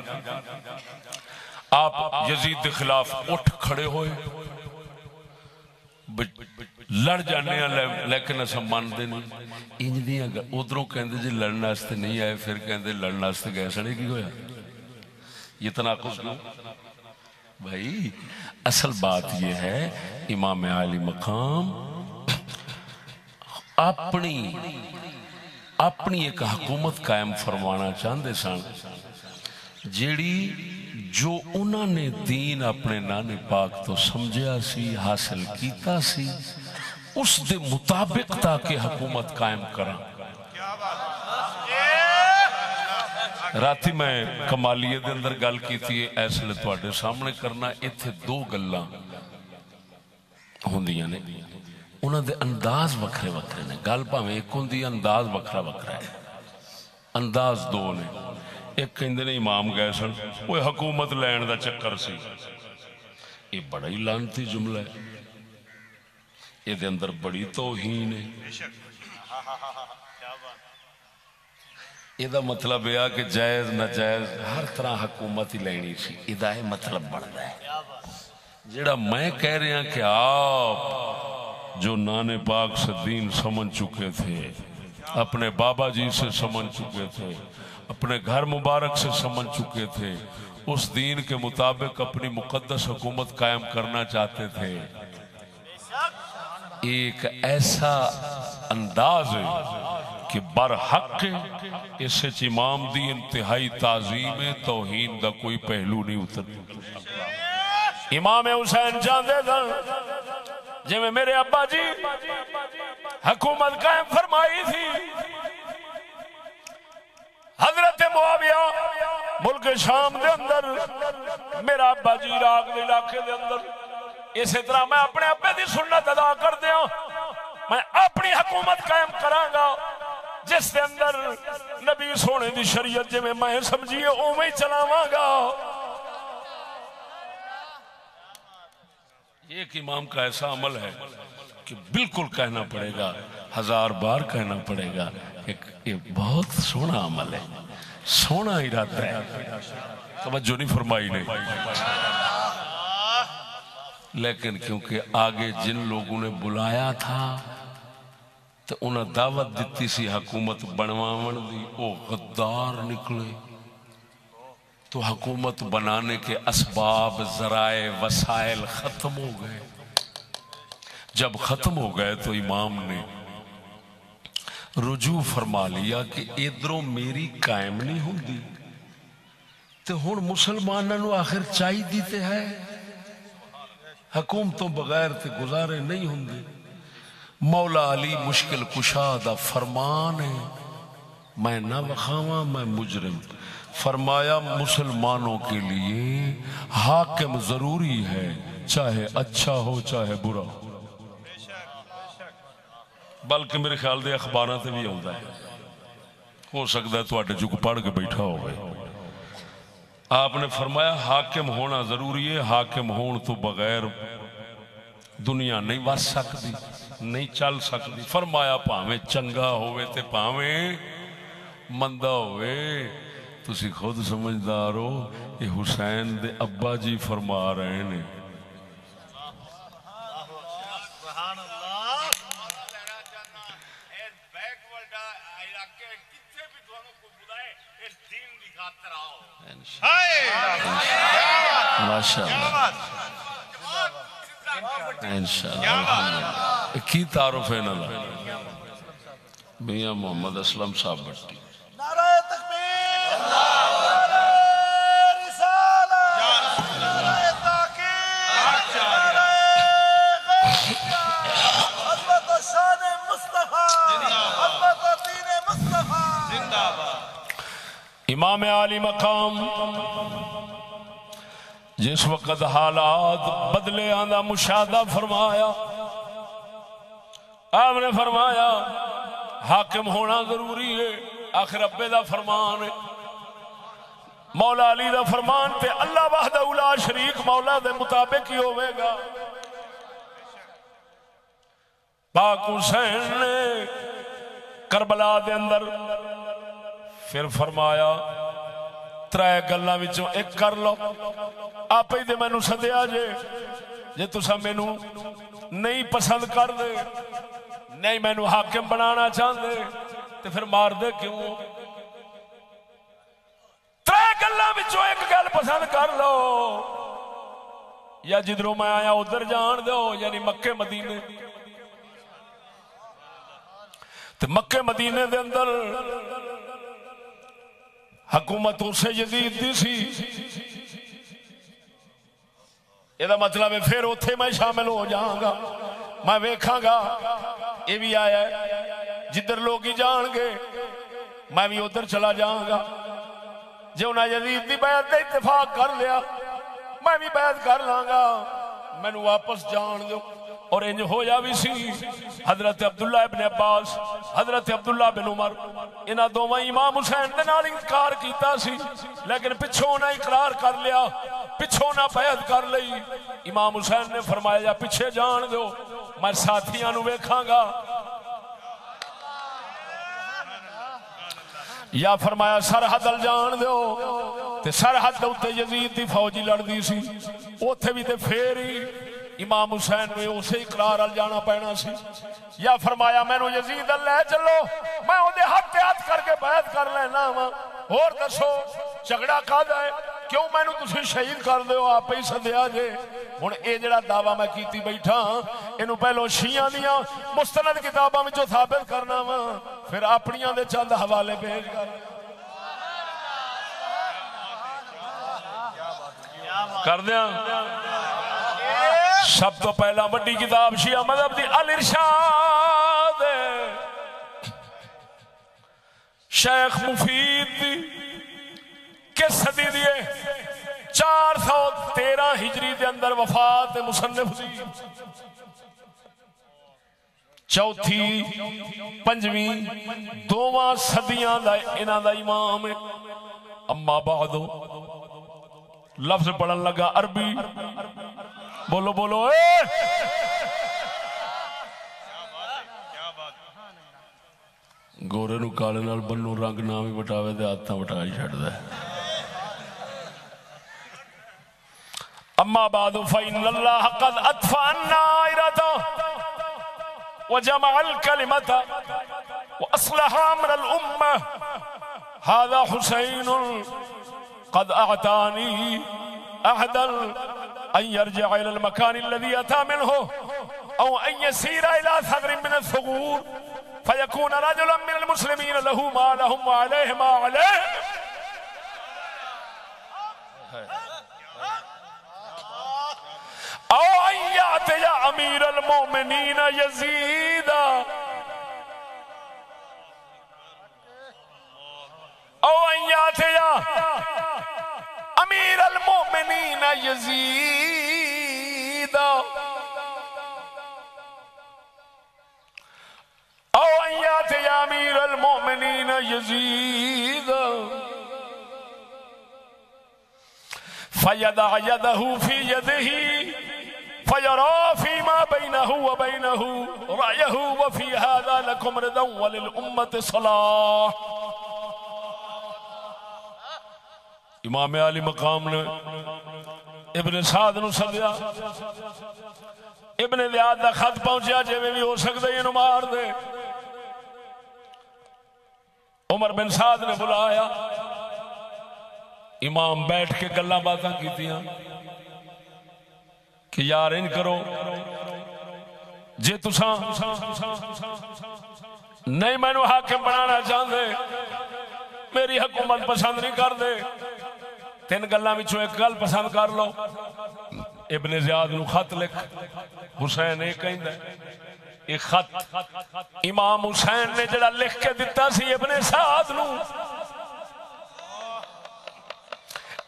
آپ یزید کے خلاف اٹھ کھڑے ہوئے لڑ جانے لیکن اسا ماندے نہیں ادھروں کہندے جی لڑن واسطے نہیں آئے پھر کہندے لڑن واسطے گئے سڑے کی ہویا یہ تناقض کیوں بھائی اصل بات یہ ہے امام عالی مقام اپنی ایک حکومت قائم فرمانا چاہندے سن جیڑی جو انہوں نے دین اپنے نانے پاک تو سمجھا سی حاصل کیتا سی اس دے مطابق تاکہ حکومت قائم کرا راتی میں کمالیے دے اندر گل کی تھی ایسے لے تواڈے سامنے کرنا ایتھے 2 گلاں ہوندیاں نے انہوں دے انداز وکھرے وکھرے نے گل پاویں ایک ہوندی انداز وکھرا وکھرا ہے انداز 2 نے ایک کہندے نے امام گئے سن وہ حکومت لین دا چکر سی یہ بڑا ہی لعنتی جملہ ہے یہ دے اندر بڑی توہین ہے یہ مطلب یہ کہ جائز ناجائز ہر طرح حکومت ہی لینی سی، یہ مطلب بنتا ہے۔ جڑا میں کہہ رہا کہ آپ جو نانے پاک سے دین سمجھ چکے تھے، اپنے بابا جی سے سمجھ چکے تھے، اپنے گھر مبارک سے سمجھ چکے تھے، اس دین کے مطابق اپنی مقدس حکومت قائم کرنا چاہتے تھے، ایک ایسا انداز ہے کہ برحق اس امام دی انتہائی تعظیم توہین دا کوئی پہلو نہیں اتر۔ امام حسین جاندے دن جی میں میرے ابا جی حکومت قائم فرمائی تھی، حضرت معاویہ ملک شام دے اندر، میرا ابا جی عراق دے علاقے دے اندر، اسی طرح میں اپنے ابے دی سنت ادا کر دیا، میں اپنی حکومت قائم کرانگا جس دے اندر نبی سونے دی شریعت جی میں سمجھیے اوویں ہی چلاواں گا۔ ایک امام کا ایسا عمل ہے کہ بالکل کہنا پڑے گا، ہزار بار کہنا پڑے گا، ایک بہت سونا عمل ہے، سونا ارادہ ہے، توجہ نہیں فرمائی نہیں، لیکن کیونکہ آگے جن لوگوں نے بلایا تھا تو انہیں دعوت دیتی سی حکومت بنواون دی، وہ غدار نکلے، تو حکومت بنانے کے اسباب، ذرائع، وسائل ختم ہو گئے۔ جب ختم ہو گئے تو امام نے رجوع فرما لیا کہ ادھروں میری قائم نہیں ہوندی تو ہن مسلمانوں آخر چاہی دیتے ہے، حکومتوں بغیر تے گزارے نہیں ہوندے۔ مولا علی مشکل کشا دا فرمان ہے، میں نہ وخاواں میں مجرم، فرمایا مسلمانوں کے لیے حاکم ضروری ہے، چاہے اچھا ہو چاہے برا ہو۔ بلکہ میرے خیال دے اخبارات بھی ہوتا ہے، ہو سکتا ہے تو آٹے جو پڑھ کے بیٹھا ہو گئے۔ آپ نے فرمایا حاکم ہونا ضروری ہے، حاکم ہون تو بغیر دنیا نہیں وس سکتی، نہیں چل سکتی۔ فرمایا پاویں چنگا ہوئے تے پاویں مندہ ہوئے، تسی خود سمجھدار ہو، یہ حسین دے ابا جی فرما رہے ہیں۔ ماشاءاللہ انشاءاللہ کی تعارف ہے نہ میاں محمد اسلم صاحب بٹی۔ نعرہ تکبیر، نعرہ رسالت، نعرہ تحقیق، نعرہ غیرت، عظمت شان مصطفیٰ، عظمت دین مصطفیٰ۔ امام عالی مقام جس وقت حالات بدلے آندہ مشاہدہ فرمایا، آپ نے فرمایا حاکم ہونا ضروری ہے، آخر ابے دا فرمان ہے، مولا علی دا فرمان تے اللہ وحدہ لا شریک مولا دے مطابق ہی ہوئے گا۔ پاک حسین نے کربلا دے اندر پھر فرمایا ترائے گلاں وچوں ایک کر لو، آپ ہی دے میں نو سدیا جے تسا میں نو نہیں پسند کر دے، نہیں میں نو حاکم بنانا چاہتے تو پھر مار دے کیوں؟ ترائے گلاں وچوں ایک گل پسند کر لو، یا جدھروں میں آیا ادھر جان دو، یعنی مکے مدینے۔ تو مکے مدینے دے اندر حکومت اسے یزید دی سی، یہ مطلب ہے پھر اتھے میں شامل ہو جاؤں گا، میں ویکھاں گا یہ بھی آیا ہے، جدھر لوگ ہی جان گے میں بھی ادھر چلا جاؤں گا۔ جو انہیں یزید دی بیعت دے اتفاق کر لیا میں بھی بیعت کر لاں گا، میں نو واپس جان دو۔ اور انج ہویا بھی سی، حضرت عبداللہ ابن عباس، حضرت عبداللہ بن عمر، انہاں دوواں امام حسین دے نال انکار کیتا سی، لیکن پچھوں نہ اقرار کر لیا، پچھوں نہ بیعت کر لئی۔ امام حسین نے فرمایا یا پیچھے جان دو، میں ساتھیاں نو ویکھاں گا۔ یا فرمایا سرحد ال جان دیو تے سرحد دے اوتے یزید دی فوجی لڑدی سی اوتھے بھی تے پھر ہی امام حسین نے اسے اقرار ال جانا پینا سی یا فرمایا مینوں یزید ال لے چلو میں اودے ہاتھ ہاتھ کر کے بیعت کر لینا وا اور دسو جھگڑا کادا ہے کیوں مینوں تسی شہید کر دیو آپ ہی سدیا جے ہن اے جڑا دعویٰ میں کیتی بیٹھا اینو پہلو شیعہ دیاں مستند کتاباں وچوں ثابت کرنا وا پھر اپنیاں دے چند حوالے بھیج کر دیاں سب تو پہلا بڑی کتاب شیعہ مذہب دی الارشاد شیخ مفید دی کس صدی دیے 413 ہجری دے اندر وفات مصنف دی چوتھی پنجویں دوواں صدیاں دا انہاں دا امام ہے اما بعد لفظ پڑھن لگا عربی بولو بولو گورے نو کالے نال بنو رنگ نہ بھی وٹاوے تے ہاتھاں وٹائی چھڑدا ہے اما بعد فإن الله قد أطفأ النائرة وجمع الكلمة وأصلح أمر الأمة هذا حسين قد أعطاني عهدا أن يرجع إلى المكان الذي أتى منه أو أن يسير إلى ثغر من الثغور فيكون رجلا من المسلمين له ما لهم وعليه ما عليه أو أن يأتي أمير المؤمنين يزيد أو أن يأتي أمير المؤمنين يزيد أو أن يأتي أمير المؤمنين يزيد فيضع يده في يده فيرى فيما بينه وبينه رأيه وفي هذا لكم رضا وللأمة صلاح امام علی مقام نے ابن سعد نو سدیا ابن زیاد دا خط پہنچیا جویں بھی ہو سکدا ہے اینو مار دے عمر بن سعد نے بلایا امام بیٹھ کے گلاں باتاں کیتیاں کہ یار ان کرو جے تساں نہیں مینوں حاکم بنانا چاہندے میری حکومت پسند نہیں کر دے تین گلاں وچوں ایک گل پسند کر لو ابن زیاد نو خط لکھ حسین یہ کہندا یہ خط امام حسین نے جڑا لکھ کے دتا سی ابن سعد نو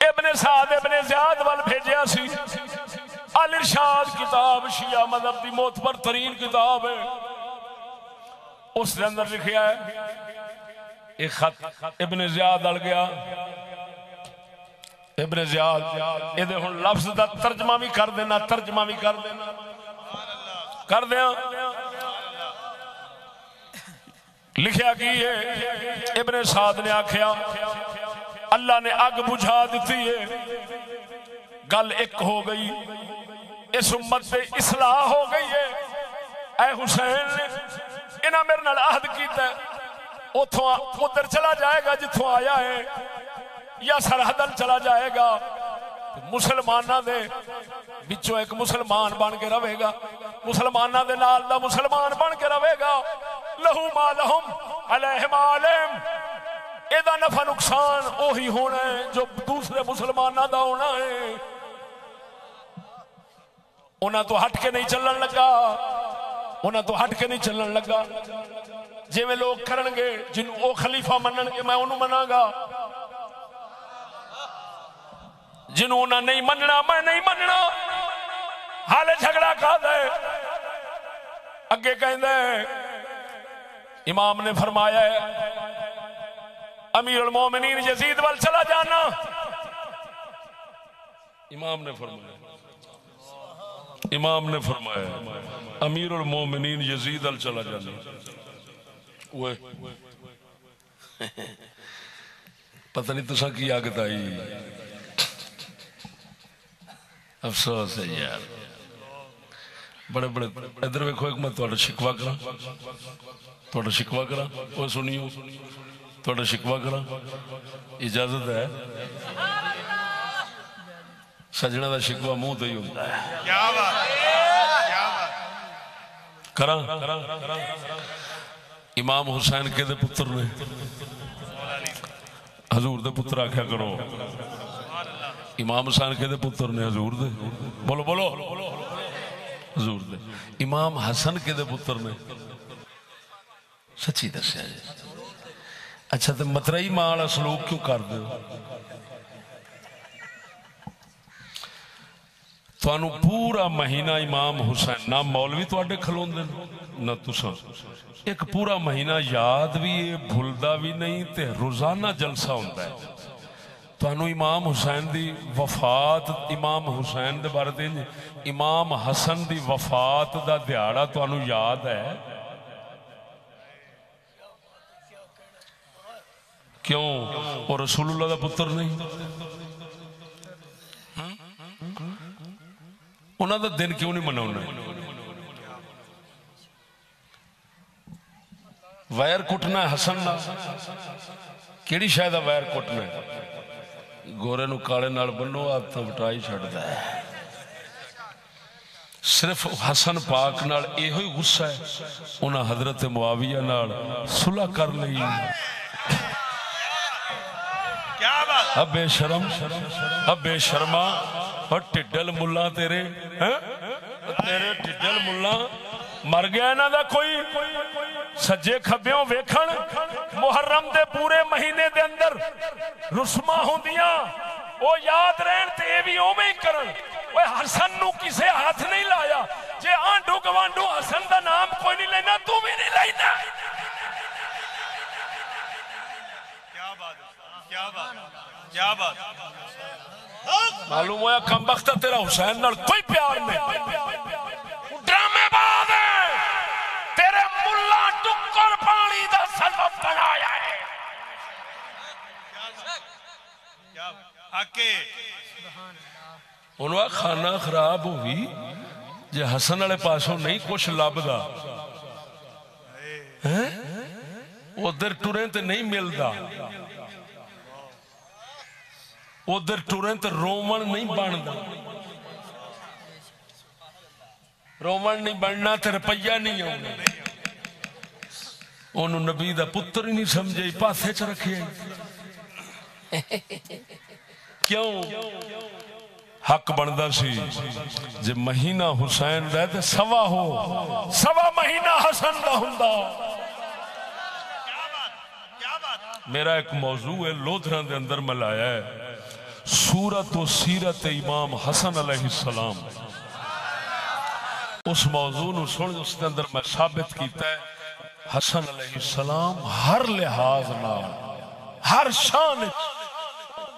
ابن سعد ابن زیاد وال بھیجیا سی الارشاد کتاب شیعہ مذہب دی معتبر ترین کتاب ہے اس دے اندر لکھیا ہے ایک خط ابن زیاد ال گیا ابن زیاد یہ ہن لفظ دا ترجمہ بھی کر دینا ترجمہ بھی کر دینا کر دیا لکھیا کی ہے ابن سعد نے آکھیا اللہ نے اگ بجھا دیتی ہے گل ایک ہو گئی اس امت سے اصلاح ہو گئی ہے اے حسین نے انہاں میرے نال عہد کیتا ہے ادھر چلا جائے گا جتوں آیا ہے یا سرحدل چلا جائے گا مسلمانہ دے بچوں ایک مسلمان بن کے رہے گا مسلمانہ دے نال دا مسلمان بن کے رہے گا لہو ما لہم علیہ ما علیہم ایدہ نفع نقصان اوہی ہونا ہے جو دوسرے مسلمانہ دا ہونا ہے انہاں تو ہٹ کے نہیں چلن لگا انہاں تو ہٹ کے نہیں چلن لگا جی میں لوگ کرنگے جن او خلیفہ منن گے میں انہوں مناں گا جنہوں نہ نہیں مننا میں نہیں مننا حال جھگڑا کھا دے اگے کہیں دے امام نے فرمایا ہے امیر المومنین یزید وال چلا جانا امام نے فرمایا امیر المومنین یزید وال چلا جانا پتہ نہیں تساں کی آگت آئی افسوس ہے یار بڑے بڑے ادھر ویکھو ایک میں تھوڑا شکوا کرا وہ سنیو تھوڑا شکوا کرا اجازت ہے سجنہ دا شکوا منہ تو ہی ہوتا ہے کیا بات کرا امام حسین کے دے پتر نے حضور دے پتر آکھیا کرو امام حسین کے دے پتر نے حضور دے بولو بولو حضور دے امام حسن کے دے پتر نے سچی دسیا جی اچھا تو مترائی ماں والا سلوک کیوں کر دے تانوں پورا مہینہ امام حسین نہ مولوی تواڈے کھلوندے نہ تساں ایک پورا مہینہ یاد بھی ہے بھولدا بھی نہیں تے روزانہ جلسہ ہوندا ہے تانوں امام حسین دی وفات امام حسین دے بارے تے امام حسن دی وفات دا دیہاڑا تانوں یاد ہے کیوں وہ رسول اللہ دا پتر نہیں انہاں دا دن کیوں نہیں مناونا ویر کٹنا حسن نہ کیڑی شاید ویر کٹنا گورے نو کالے نال بنو آتا بٹائی چھڑتا ہے صرف حسن پاک نال ایہو ہی غصہ ہے انہاں حضرت معاویہ نال صلح کر لی اب بے شرم اب بے شرما اور ٹڈل ملا تیرے ٹڈل ملا مر گیا نا دا کوئی سجے کھبیوں ویکھن محرم دے پورے مہینے دے اندر رسما ہوندیاں او یاد رہن تے بھی اوویں ہی کرن اوے حسن نو کسے ہاتھ نہیں لایا جے آنڈو گوانڈو حسن دا نام کوئی نہیں لینا تو بھی نہیں لینا کیا بات کیا بات کیا بات معلوم ہوا کم وقت تیرا حسین نال کوئی پیار نہیں ڈرامے باز ہے تیرے ملا ٹکر پانی دا سبب بنایا ہے انہوں کھانا خراب ہوئی جے حسن والے پاسوں نہیں کچھ لبدا ادھر ٹریں تے نہیں ملدا ادھر ٹریں تے رومن نہیں بندا رومن نہیں بننا تے روپیہ نہیں آنا انہوں نبی دا پتر ہی نہیں سمجھے پاسے چ رکھے کیوں حق بندا سی جے مہینہ حسین دا تے سوا ہو سوا مہینہ حسن دا ہوندا میرا ایک موضوع ہے لودھران دے اندر میں لایا ہے سورت و سیرت امام حسن علیہ السلام اس موضوع نو سن اس کے اندر میں ثابت کیتا ہے حسن علیہ السلام ہر لحاظ نال ہر شان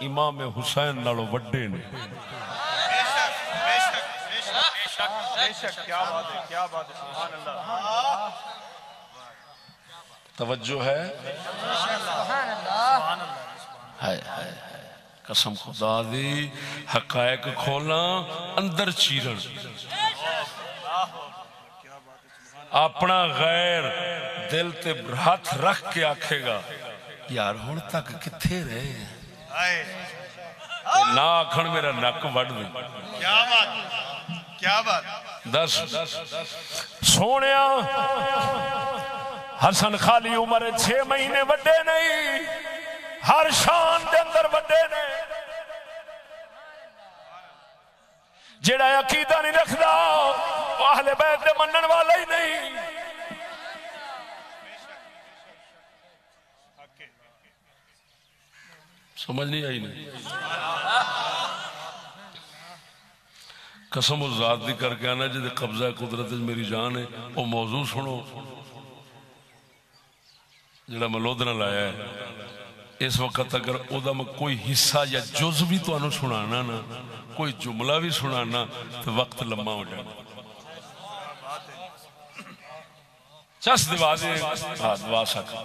امام حسین نالو وڈے نے کیا بات ہے کیا بات ہے سبحان اللہ توجہ ہے سبحان اللہ ہائے ہائے قسم خدا دی حقائق کھولا اندر چیرن اپنا غیر دل تے ہاتھ رکھ کے آکھے گا یار ہن تک کتھے رہے ہیں نہ آکھن میرا نک وڈ دے کیا بات کیا بات دس سونیا حسن خالی عمر 6 مہینے وڈے نہیں ہر شان دے اندر وڈے نے جڑا عقیدہ نہیں رکھدا وہ اہل بیت دے منن والا ہی نہیں سمجھ نہیں آئی نہیں قسم ذات دی کر کے آنا جدے قبضہ قدرت میری جان ہے وہ موضوع سنو جڑا میں لودھنا لایا ہے اس وقت اگر او دا میں کوئی حصہ یا جز بھی تو انہوں سنانا نا کوئی جملہ بھی سنانا تو وقت لمحہ ہو جانا چس دوا دے دعا سکتا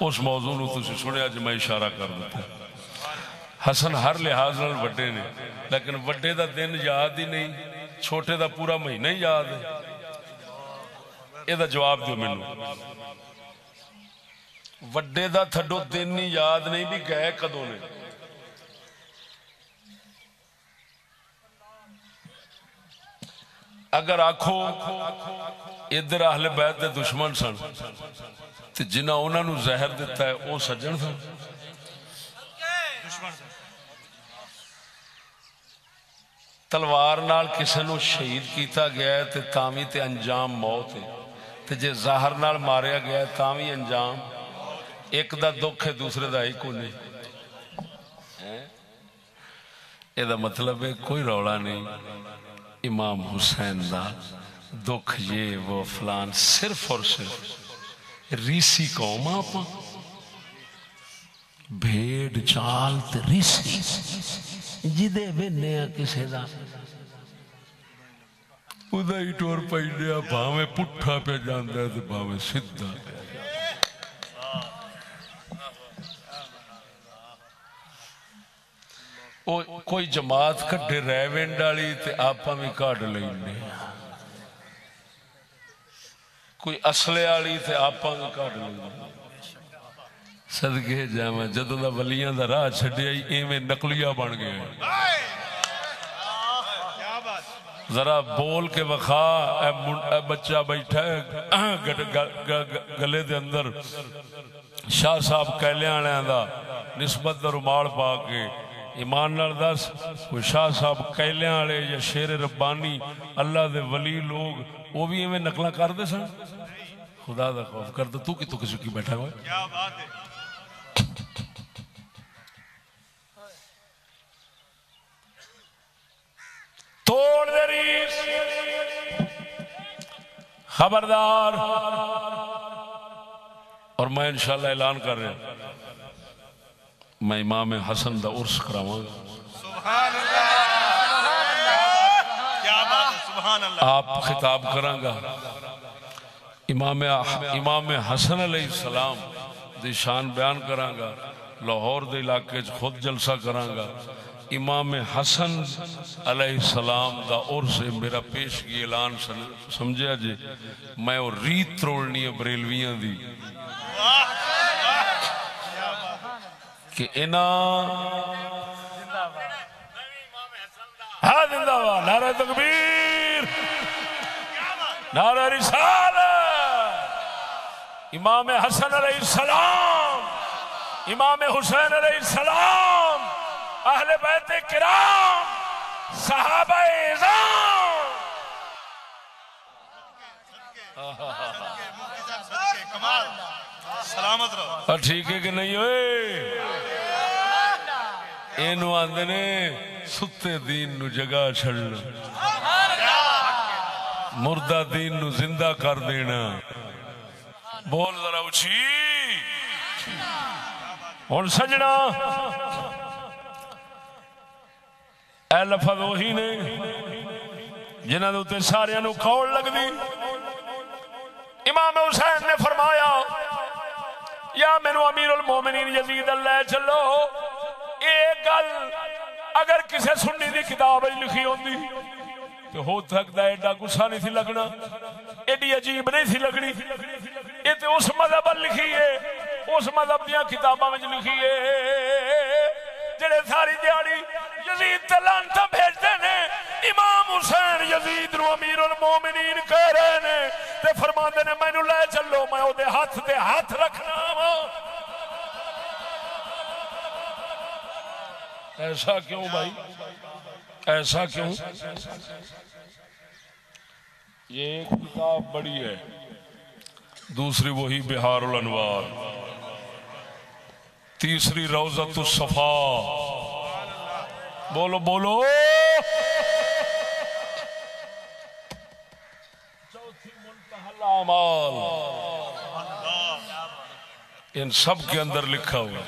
اس موضوع نو تسی سنیا جو میں اشارہ کر دیتا. حسن ہر لحاظ نال وڈے نے لیکن وڈے دا دن یاد ہی نہیں, چھوٹے دا پورا مہینہ ہی یاد ہے. یہ دا جواب دیو مینوں. وڈے دا تھڈو دن ہی یاد نہیں بھی گئے کدوں نے. اگر آکھو ادھر اہل بیت دے دشمن سن تے جنہاں انہاں نو زہر دیتا ہے او سجن سن. تلوار نال کسے نو شہید کیتا گیا ہے تے تاوی تے انجام موت ہے, تے جے زہر نال ماریا گیا ہے تاوی انجام ایک دا دکھ ہے دوسرے دا ہی کوئی نہیں. اے دا مطلب ہے کوئی رولا نہیں. امام حسین دا دکھ یہ وہ فلان, صرف اور صرف ریسی قوم آپ بھیڑ چال تے ریسی جدے بننے کسے دا ادا ہی ٹور پہنیا بھاویں پٹھا پہ جاندہ ہے تے بھاویں سدھا. کوئی جماعت کٹھے ریونڈ والی تے آپا بھی کاٹ لینے, کوئی اصلے والی تے آپا بھی کاٹ لینے. صدقے جاواں جدوں دا ولیاں دا راہ چھڈیا ایویں نقلیہ بن گیا. ذرا بول کے وکھا اے بچہ بیٹھا ہے گلے دے اندر شاہ صاحب کیلیاں والےاں دا نسبت دا رومال پا کے ایمان نال دس کوئی شاہ صاحب کیلیاں والے یا شیر ربانی اللہ دے ولی لوگ وہ بھی ایویں نقلاں کردے سن. خدا دا خوف کر تو کی تو کسی کی بیٹھا ہوئے. کیا بات ہے. توڑ دے ریس, خبردار. اور میں انشاءاللہ اعلان کر رہا ہوں میں امام حسن دا عرس کراواں گا. سبحان اللہ, کیا بات ہے. سبحان اللہ. آپ خطاب کراں گا. امام حسن علیہ السلام دی شان بیان کراں گا. لاہور دے علاقے خود جلسہ کراں گا. امام حسن علیہ السلام دا عرس میرا پیشگی اعلان سمجھا جی. میں وہ ریت تروڑنی ہے بریلویاں دی کہ ہاں زندہ باد, نعرہ تکبیر, نعرہ رسالت. امام حسن علیہ السلام, امام حسین علیہ السلام, اہل بیت کرام, صحابہ اعظام. کمال. سلامت رہو. ٹھیک ہے کہ نہیں ہوئے. اینو آندے نے ستے دین نو جگہ چھڑنا, مردہ دین نو زندہ کر دینا. بول ذرا اچھی. اور سجنا اے لفظ وہی نے جنہاں دے اوتے ساریاں نو کوڑ لگ دی. امام حسین نے فرمایا یا مینو امیر المومنین یزید اللہ چلو. ایک گل اگر کسے سنی دی کتاب لکھی ہوندی تو ہو سکتا ہے ایڈا غصہ نہیں تھی لگنا, ایڈی عجیب نہیں تھی لگنی. یہ تو اس مذہب لکھی ہے, اس مذہب دیا کتاباں میں لکھی ہے جڑے ساری دیہڑی یزید تے لعنتاں بھیجدے نے. امام حسین یزید نو امیر المومنین کہہ رہے نے تے فرماندے نے مینوں لے چلو, میں او دے ہاتھ تے ہاتھ رکھنا وا. ایسا کیوں بھائی, ایسا کیوں؟ یہ ایک کتاب بڑی ہے, دوسری وہی بہار الانوار, تیسری روضۃ الصفا. بولو بولو. چوتھی منتہی الاعمال. ان سب کے اندر لکھا ہوا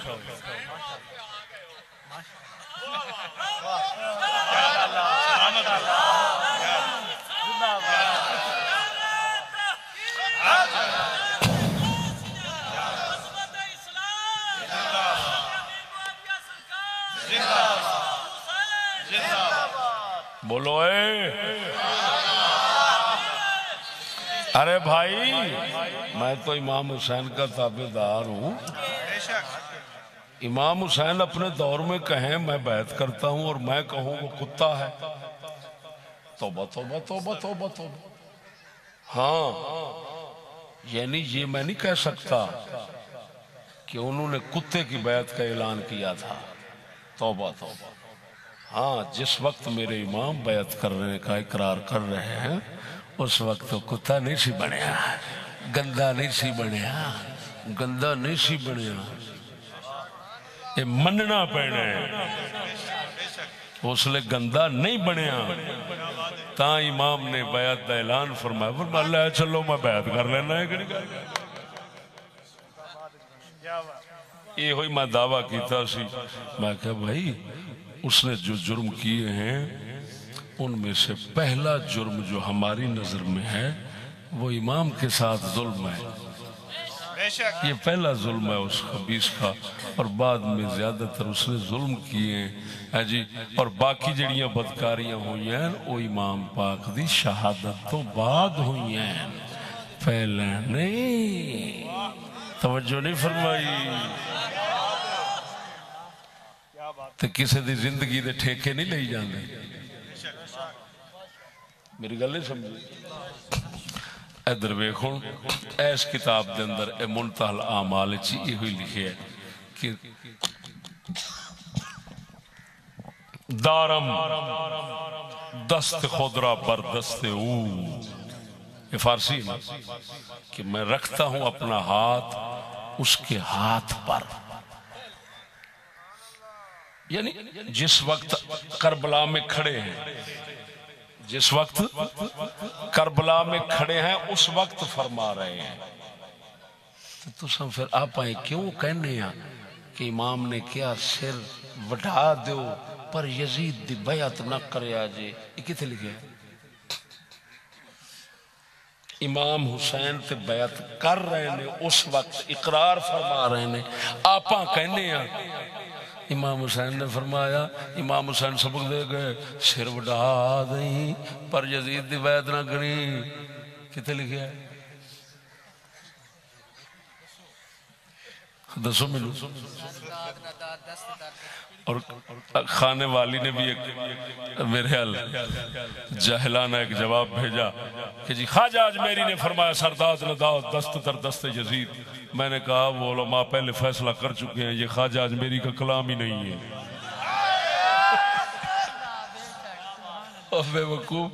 بولو اے ارے بھائی میں تو امام حسین کا تابع دار ہوں. امام حسین اپنے دور میں کہیں میں بیعت کرتا ہوں اور میں کہوں وہ کتا ہے. توبہ توبہ توبہ توبہ توبہ. ہاں یعنی یہ میں نہیں کہہ سکتا کہ انہوں نے کتے کی بیعت کا اعلان کیا تھا. توبہ توبہ. ہاں جس وقت میرے امام بیعت کرنے کا اقرار کر رہے ہیں اس وقت تو کتا نہیں سی بنیا, گندا نہیں سی بنیا, گندا نہیں سی بنیا. یہ مننا پینا ہے اس لئے گندا نہیں بنیا. تا امام نے بیعت دا اعلان فرمایا. فرمایا اللہ چلو میں بیعت کر لینا ہے کہ نہیں کر. یہ ہوئی میں دعویٰ کیتا سی. میں کہا بھائی اس نے جو جرم کیے ہیں ان میں سے پہلا جرم جو ہماری نظر میں ہے وہ امام کے ساتھ ظلم ہے. یہ پہلا ظلم ہے اس خبیث کا, اور بعد میں زیادہ تر اس نے ظلم کیے ہیں جی. اور باقی جڑیاں بدکاریاں ہوئی ہیں وہ امام پاک دی شہادت تو بعد ہوئی ہیں, پہلے نہیں. توجہ نہیں فرمائی. تو کسی دی زندگی دے ٹھیکے نہیں لئی جاندے. میری گل نہیں سمجھے. ادھر ویکھو اس کتاب دے اندر اے منتہی الاعمال چ یہ ہوئی لکھی ہے کہ دارم دست خود را بر دست او. یہ فارسی ہے کہ میں رکھتا ہوں اپنا ہاتھ اس کے ہاتھ پر. یعنی جس وقت کربلا میں کھڑے ہیں, جس وقت کربلا میں کھڑے ہیں اس وقت فرما رہے ہیں. تو سب پھر آپ کیوں کہنے ہیں کہ امام نے کیا سر وڈھا دو پر یزید دی بیعت نہ کرے آجے. یہ کتنے لکھے ہیں؟ امام حسین تے بیعت کر رہے ہیں اس وقت اقرار فرما رہے ہیں. آپ کہنے ہیں امام حسین نے فرمایا, امام حسین سبق دے گئے سر وڈھا دیں پر یزید دی بیعت نہ کریں. کتے لکھے ہے؟ دسو ملو. اور خانے والی نے بھی ایک میرے حال جاہلانہ ایک جواب بھیجا کہ جی خواجہ اجمیری نے فرمایا سرداد نداد دست در دست یزید. میں نے کہا وہ علماء پہلے فیصلہ کر چکے ہیں, یہ خواجہ اجمیری کا کلام ہی نہیں ہے. اور بے وقوف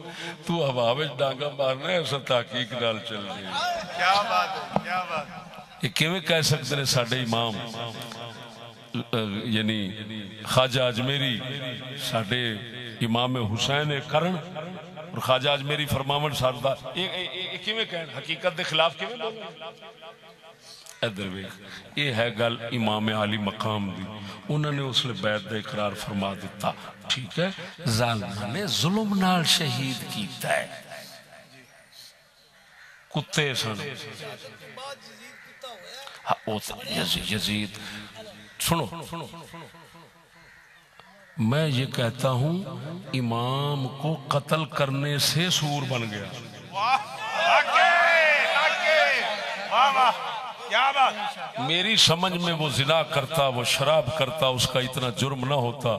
تو ہوا میں ڈانگا مارنا ہے ایسا تحقیق ڈال چل رہی ہے. کیا بات ہے, کیا بات ہے. یہ کیویں کہہ سکتے ہیں ساڈے امام یعنی خواجہ اجمیری ساڈے امام حسین کرن اور خواجہ اجمیری فرماون سردار, یہ کیویں کہن حقیقت دے خلاف کیویں بولن. ادھر ویکھ یہ ہے گل امام عالی مقام دی. انہوں نے اس لیے بیعت دا اقرار فرما دیتا. ٹھیک ہے, ظالماں نے ظلم نال شہید کیتا ہے, کتے سن. یزید سنو, میں یہ کہتا ہوں امام کو قتل کرنے سے سور بن گیا. میری سمجھ میں وہ زنا کرتا, وہ شراب کرتا, اس کا اتنا جرم نہ ہوتا,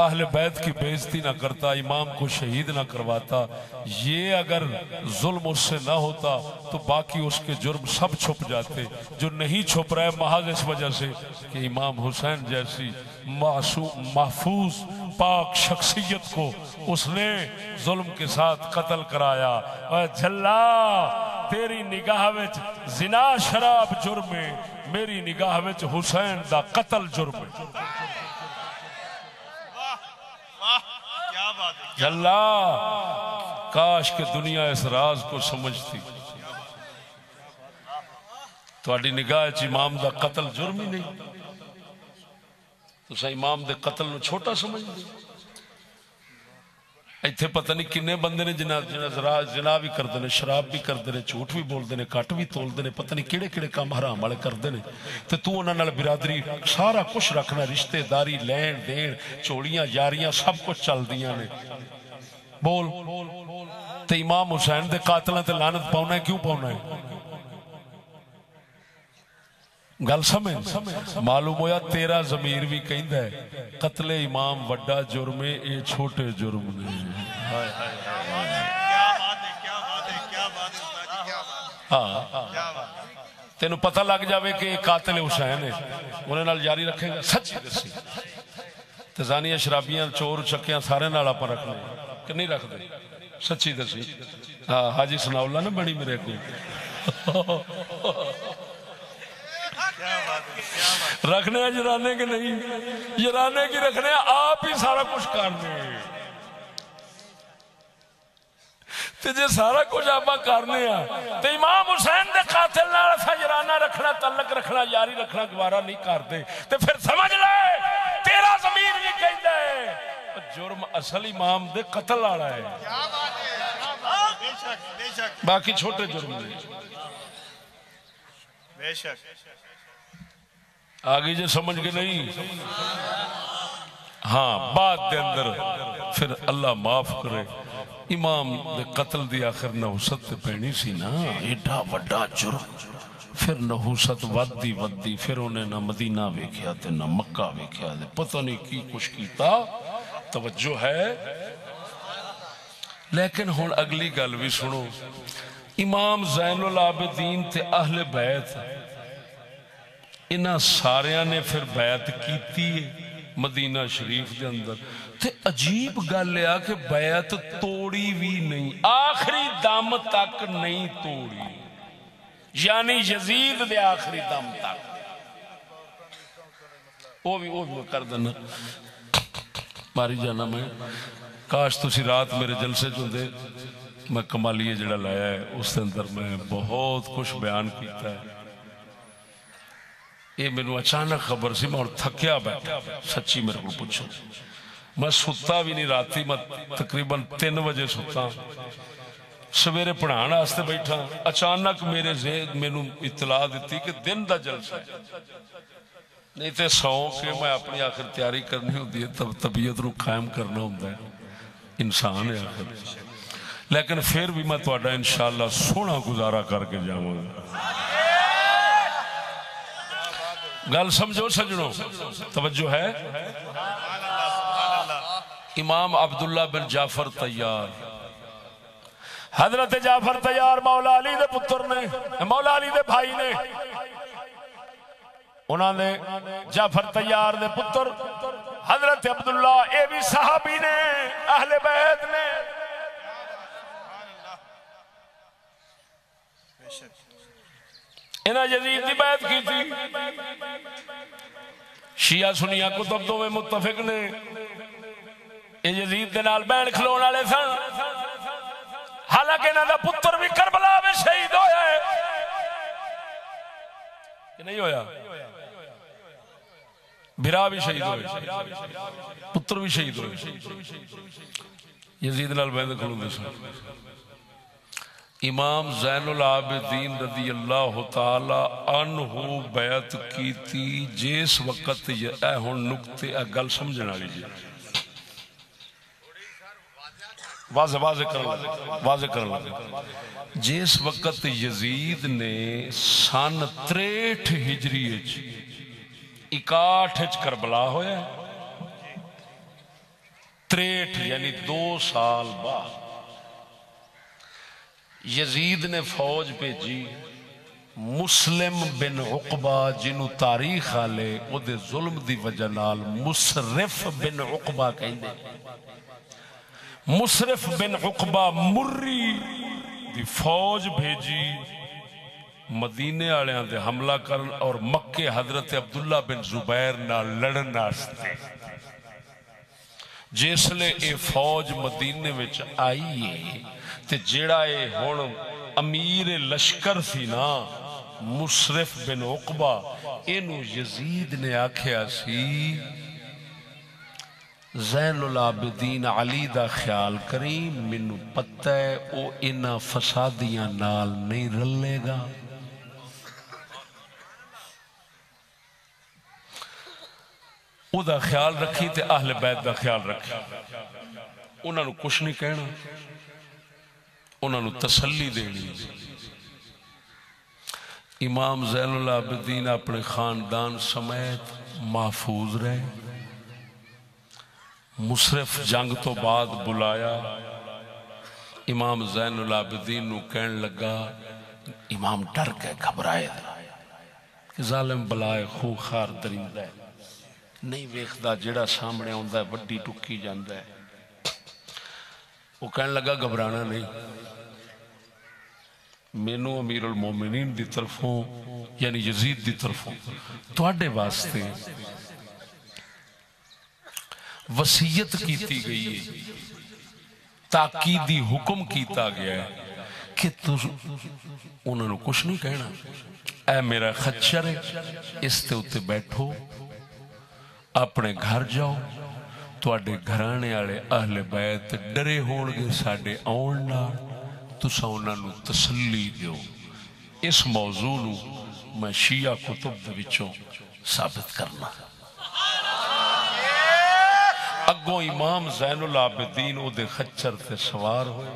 اہل بیت کی بےعزتی نہ کرتا, امام کو شہید نہ کرواتا. یہ اگر ظلم اس سے نہ ہوتا تو باقی اس کے جرم سب چھپ جاتے, جو نہیں چھپ رہے محض اس وجہ سے کہ امام حسین جیسی معصوم محفوظ پاک شخصیت کو اس نے ظلم کے ساتھ قتل کرایا. اے جھلا تیری نگاہ وچ زنا شراب جرم ہے, میری نگاہ وچ حسین دا قتل جرم ہے. اللہ کاش کہ دنیا اس راز کو سمجھتی. تہاڈی نگاہ وچ امام دا قتل جرم ہی نہیں, تساں امام دے قتل نو چھوٹا سمجھدے. اتنے پتہ نہیں کنے بندے نے جناح بھی کرتے ہیں، شراب بھی کرتے ہیں، جھوٹ بھی بولتے ہیں، کٹ بھی تولتے ہیں، پتہ نہیں کہڑے کہڑے کام حرام والے کرتے ہیں، تو تو انہاں نال برادری سارا کچھ رکھنا، رشتے داری لین دین چوڑیاں یاریاں سب کچھ چل دیاں نے، بول تے امام حسین دے قاتلاں تے لعنت پاؤنا ہے، کیوں پاؤنا ہے؟ گل سمجھ معلوم ہویا تیرا ضمیر بھی کہندا ہے قتل امام وڈا جرم ہے، اے چھوٹے جرم نہیں۔ کیا بات ہے، کیا بات ہے، کیا بات ہے استاد جی، کیا بات ہے، ہاں کیا بات ہے۔ تینوں پتہ لگ جاوے کہ قاتل حسین ہے، انہیں نال جاری رکھے گا، سچ دسی تے زانیاں شرابیاں چور چکیاں سارے نال اپاں رکھنے کہ نہیں رکھ دے؟ سچی دسی ہاں حاجی ثناء اللہ نہ بنی میرے کو رکھنے جرانے کے نہیں، جرانے کی رکھنے آپ ہی سارا کچھ کرنے، تے جے سارا کچھ آپ کرنے تے امام حسین دے قاتل نال اساں جرانہ رکھنا، تعلق رکھنا، یاری رکھنا گوارا نہیں کرتے، تے پھر سمجھ لے تیرا ضمیر بھی کہندا ہے جرم اصل امام دے قتل والا ہے، کیا بات ہے، بے شک بے شک باقی چھوٹے جرم نہیں۔ بے شک آگے جو سمجھ کے نہیں ہاں بات دے اندر پھر اللہ معاف کرے امام دے قتل دی آخر نحوست تے پہنی سی نا، ایڈا وڈا جرم، پھر نحوست ودی ودی، پھر انہیں نہ مدینہ ویکھیا تے نہ مکہ ویکھیا تے پتہ نہیں کی کچھ کیتا، توجہ ہے۔ لیکن ہن اگلی گل بھی سنو، امام زین العابدین تے اہل بیت انہاں ساریاں نے پھر بیعت کیتی ہے مدینہ شریف دے اندر، تے عجیب گل ہے کہ بیعت توڑی بھی نہیں، آخری دم تک نہیں توڑی، یعنی یزید دے آخری دم تک، وہ بھی کر دینا ماری جانا میں، کاش تسی رات میرے جلسے چندے، میں کمالیہ جڑا لایا ہے اس کے اندر میں بہت کچھ بیان کیتا ہے، یہ میں اچانک خبر سی، میں اور تھکیا بیٹھا، سچی میرے کو پوچھو، میں ستا بھی نہیں، راتی میں تقریباً 3 بجے ستا، سویرے پڑھانا آستے بیٹھا، اچانک میرے ذہن میں اطلاع دیتی کہ دن دا جلسہ ہے، نہیں تے سو کہ میں اپنی آخر تیاری کرنی ہوتی ہے، تب طبیعت رو قائم کرنا ہوتا ہے، انسان ہے آخر، لیکن پھر بھی میں توڑا انشاءاللہ سونا گزارا کر کے جاؤں گا۔ گل سمجھو سجنوں، توجہ ہے۔ امام عبداللہ بن جعفر طیار، حضرت جعفر طیار مولا علی دے پتر نے، مولا علی دے بھائی نے، انہوں نے جعفر طیار دے پتر حضرت عبداللہ، اے بھی صحابی نے، اہل بیت نے، انہاں یزید دی بیعت کی تھی، شیعہ سنیہ کتب دو میں متفق نے، یہ یزید دے نال بین کھلون والے سن، حالانکہ انہاں دا پتر بھی کربلا میں شہید ہویا ہے کہ نہیں ہویا، بھرا بھی شہید ہوئے، پتر بھی شہید ہوئے، یزید نال بین کھلون دے سن۔ امام زین العابدین رضی اللہ تعالی عنہ بیعت کی تھی جس وقت، اے ہن نکتے اے گل سمجھنا لیجئے، واضح کرنا لگا، جس وقت یزید نے سن 63 ہجری 61 کربلا ہویا ہے، 63 یعنی 2 سال بعد یزید نے فوج بھیجی، مسلم بن عقبہ جنہوں تاریخ آلے او دے ظلم دی وجہ نال مسرف بن عقبہ کہندے، مسرف بن عقبہ مری دی فوج بھیجی مدینے آلیاں دے حملہ کرن اور مکے حضرت عبداللہ بن زبیر نال لڑن آستے، جس لے اے فوج مدینے وچ آئی ہے تے جیڑا اے ہون امیر لشکر سی نا مسرف بن عقبہ، اینو یزید نے آکھیا سی زین العابدین علی دا خیال کری، مینوں پتہ ہے او انہاں فسادیاں نال نہیں رلے گا۔ او دا خیال رکھی تے اہل بیت دا خیال رکھی، انہاں نو کچھ نہیں کہنا، انہاں نو تسلی دینی۔ امام زین العابدین اپنے خاندان سمیت محفوظ رہے۔ مصرف جنگ تو بعد بلایا، امام زین العابدین نو کہن لگا، امام ڈر گئے، گھبرائے کہ ظالم بلائے خوخار درندہ ہے، نہیں ویکھدا جڑا سامنے ہوندا ہے وڈی ٹکی جاندا ہے۔ وہ کہن لگا گھبرانا نہیں، مینوں امیر المومنین دی طرفوں یعنی یزید دی طرفوں تواڈے واسطے وصیت کیتی گئی ہے، تاکیدی حکم کیتا گیا ہے کہ انہوں نے کچھ نہیں کہنا، اے میرا خچر ہے، اس تے اتے بیٹھو، اپنے گھر جاؤ، تواڈے گھرانے والے اہل بیت ڈرے ہون گے ساڈے آن نال، تساں انہاں نو تسلی دیو۔ اس موضوع نو میں شیعہ کتب دے وچوں ثابت کرنا۔ اگوں امام زین العابدین او دے خچر تے سوار ہوئے،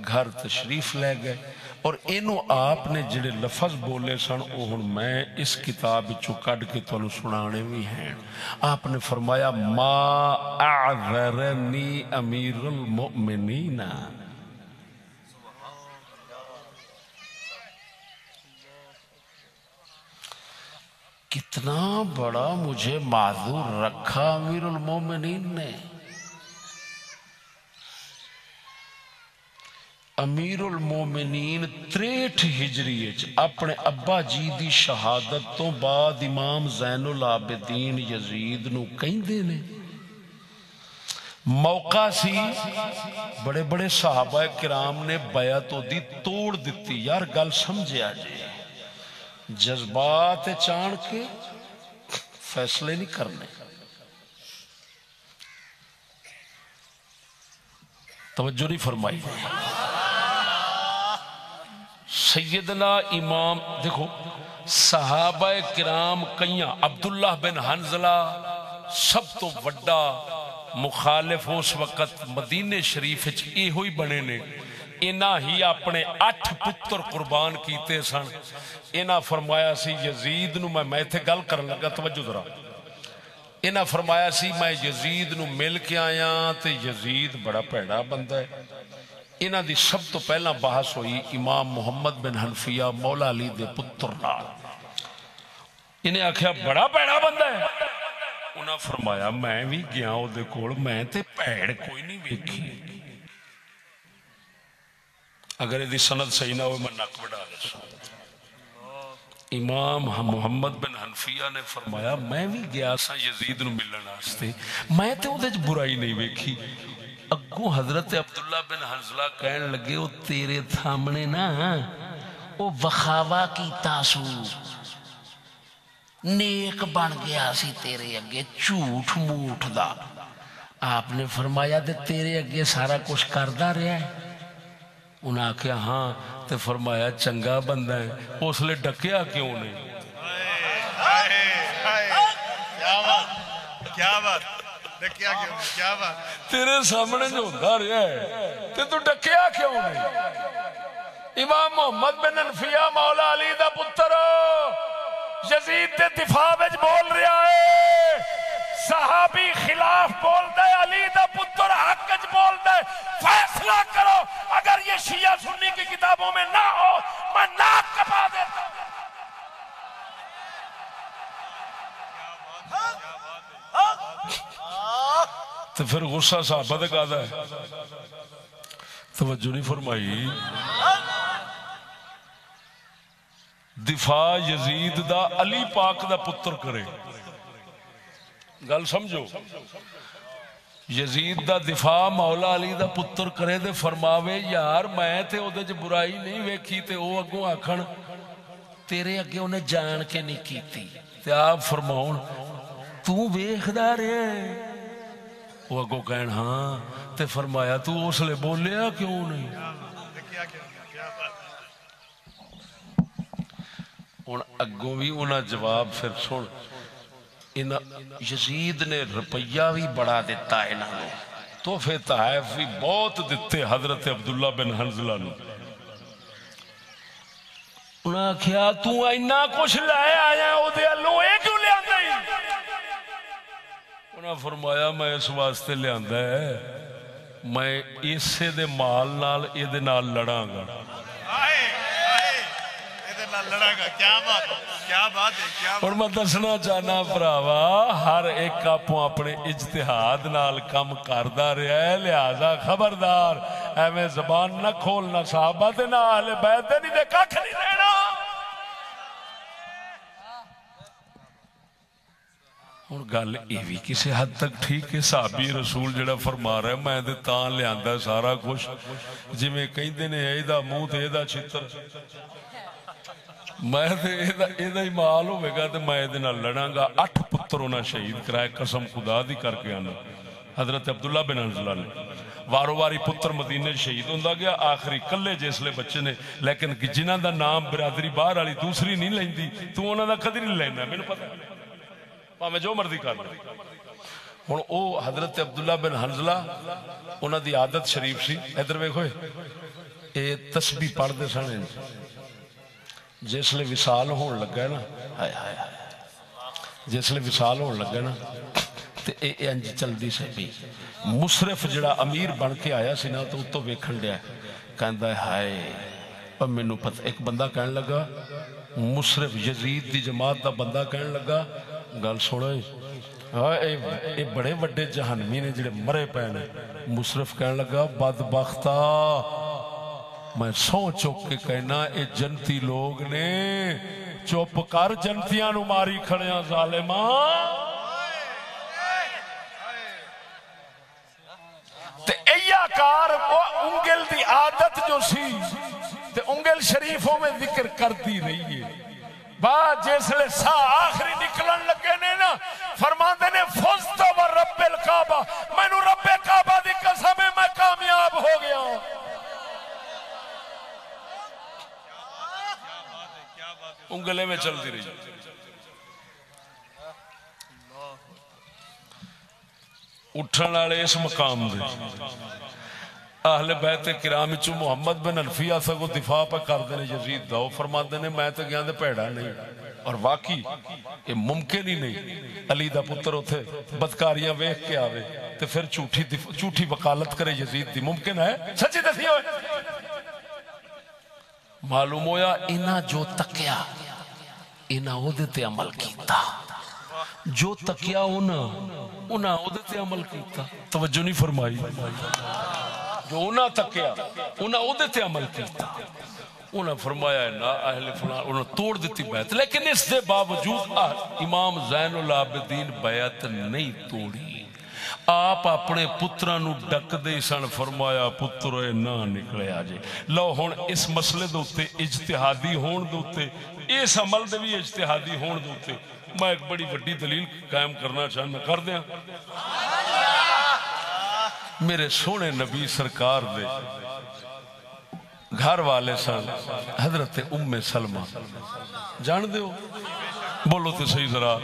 گھر تشریف لے گئے، اور اینو آپ نے جڑے لفظ بولے سن او ہن میں اس کتاب وچوں کڈ کے تانوں سنانے بھی ہیں۔ آپ نے فرمایا ما اعذرنی امیر المؤمنین، کتنا بڑا مجھے معذور رکھا امیر المومنین نے۔ امیر المومنین 63 ہجری اپنے ابا جی دی شہادت تو بعد امام زین العابدین یزید نو کہندے نے، موقع سی بڑے بڑے صحابہ کرام نے بیعت دی توڑ دیتی۔ یار گل سمجھیا جی، جذبات چان کے فیصلے نہیں کرنے۔ توجہ نہیں فرمائی۔ سیدنا امام دیکھو صحابہ کرام کئیاں، عبداللہ بن حنزلہ سب تو وڈا مخالف اس وقت مدینے شریف یہ ہوئی بنے نے، انہاں ہی اپنے 8 پتر قربان کیتے سن۔ انہاں فرمایا سی یزید نو، میں تھے گل کرن لگا توجہ ذرا، انہاں فرمایا سی میں یزید نو مل کے آیا تے یزید بڑا پیڑا بندہ ہے۔ انہاں دی سب تو پہلا بحث ہوئی امام محمد بن حنفیہ مولا علی دے پتر نال۔ انہیں آکھیا بڑا پیڑا بندہ ہے، انہاں فرمایا میں بھی گیا او دے کول، میں تے پیڑ کوئی نہیں ویکھی۔ اگر یہ سند صحیح نہ ہوئے میں نک وڈا دساں۔ امام محمد بن حنفیہ نے فرمایا میں بھی گیا سا یزید نو ملن واسطے، میں تے اودے وچ برائی نہیں ویکھی۔ اگوں حضرت عبداللہ بن حنزلہ کہن لگے او تیرے سامنے نا او وخاوا کیتا سو، نیک بن گیا سی تیرے اگے جھوٹ موٹ دا۔ آپ نے فرمایا تے تیرے اگے سارا کچھ کردا رہا ہے؟ انہاں آکھیا ہاں، تے فرمایا چنگا بندہ ہے، اس لئے ڈکیا کیوں نہیں؟ کیا بات، کیا بات، ڈکیا کیوں نہیں، کیا بات، تیرے سامنے جو ہوتا رہا ہے تے تو ڈکیا کیوں نہیں؟ امام محمد بن حنفیہ مولا علی دا پتر یزید دے دفاع وچ بول رہا ہے، صحابی خلاف بول دے، علی دا پتر حق وچ بول دے، فیصلہ کرو۔ اگر یہ شیعہ سنی کی کتابوں میں نہ ہو میں ناک کپا دیتا ہوں۔ تو پھر غصہ صحابہ دے قاضا ہے، توجہ نہیں فرمائی۔ دفاع یزید دا علی پاک دا پتر کرے، گل سمجھو، یزید دا دفاع مولا علی دا پتر کرے دے فرماوے یار میں تے او دے چ برائی نہیں ویکھی، تے او اگوں آکھن تیرے اگے انہیں جان کے نہیں کیتی، تے آپ فرماؤن تو ویکھدا رہے وہ اگوں کہن ہاں تے فرمایا تو اس لئے بولیا کیوں نہیں؟ کیا بات ہن اگوں بھی انہاں جواب پھر سن یزید نے روپیہ بھی بڑا دیتا ہے انہوں نے تحفے تحائف بھی بہت دیتے حضرت عبداللہ بن حنزلہ نے انہاں کیا تو اینا کچھ لائے آیا او دے اللہ اے کیوں لے آندہ ہی انہاں فرمایا میں اس واسطے لے آندہ ہے میں اسے دے مال نال اے دے نال لڑاں گا لڑا گا کیا بات ہے کیا بات اور میں دسنا چاہنا پراوا ہر ایک آپ اپنے اجتہاد نال کم کردہ رہا ہے لہذا خبردار ایویں زبان نہ کھولنا صحابہ دے نہ اہل بیت دے نہیں دے ککھ نہیں رہنا اور گل یہ بھی کسی حد تک ٹھیک ہے صحابی رسول جڑا فرما رہا ہے میں دے تاں لے آندہ سارا کچھ جی میں کہیں دے نے ایدہ منہ تے ایدہ چھتر میں ایدہ ہی مال ہوئے گا تو میں ایدہ نہ لڑاں گا 8 پتر انہاں شہید کرائے قسم خدا دی کر کے آنا حضرت عبداللہ بن حنزلہ نے وارو واری پتر مدینے شہید ہوندہ گیا آخری کلے جیسلے بچے نے لیکن جنہ دا نام برادری باہر والی دوسری نہیں لیں دی تو انہاں دا قدر نہیں لینا میں نے پتا میں جو مرضی کر لیں ہن او حضرت عبداللہ بن حنزلہ انہاں دی عادت شریف سی ادھر ویکھوئے اے تسبیح پڑھ دے سنے جس لئے وصال ہون لگا ہے نا جس لئے وصال ہون لگا ہے نا تے اے انج چل دی سے بھی مصرف جڑا امیر بن کے آیا سی نا تو اتو ویکھن دیا کہندہ ہے ہائے اور میں نو پتہ ایک بندہ کہنے لگا مصرف یزید دی جماعت دا بندہ کہنے لگا گل سوڑا اے بڑے وڈے جہنمی نے جڑے مرے پہنے مصرف کہنے لگا بدبختہ میں سو چوک کے کہنا اے جنتی لوگ نے چوپ کر جنتیاں نو ماری کھڑیاں ظالمان تے ایا کار وہ انگل دی عادت جو سی تے انگل شریفوں میں ذکر کرتی رہی ہے بعد جیسے سا آخری نکلن لگے نے نا فرماندے نے فزت و رب الکعبہ میں نو رب کعبہ دی قسم میں کامیاب ہو گیا ہوں انگلے میں چلتی رہی اٹھن والے اس مقام دے اہل بیت کرام چو محمد بن حنفیہ سگو دفاع پہ کر دینے یزید دا وہ فرماندے نے میں تو گیا دے پیڑا نہیں اور واقعی یہ ممکن ہی نہیں علی دا پتر ہوتے بدکاریاں ویکھ کے آوے تو پھر جھوٹی وکالت کرے یزید دی ممکن ہے سچی دسی ہوئے معلوم ہویا انہاں جو تکیا انہاں عہدے تے عمل کیتا جو تکیا انہاں عہدے تے عمل کیتا توجہ نہیں فرمائی جو انہاں تکیا انہاں عہدے تے عمل کیتا انہاں فرمایا ہے نا اہل فلان انہاں توڑ دیتی بیعت لیکن اس دے باوجود امام زین العابدین بیعت نہیں توڑی آپ اپنے پترانو ڈک دے سن فرمایا پتر نہ نکلے آجے لو ہون اس مسئلے دوتے اجتہادی ہون دوتے اس عمل دے بھی اجتہادی ہون دوتے میں ایک بڑی وڈی دلیل قائم کرنا چاہنا کر دیا میرے سونے نبی سرکار دے گھر والے سن حضرت ام سلمہ جان دے ہو بولو تو صحیح ذرا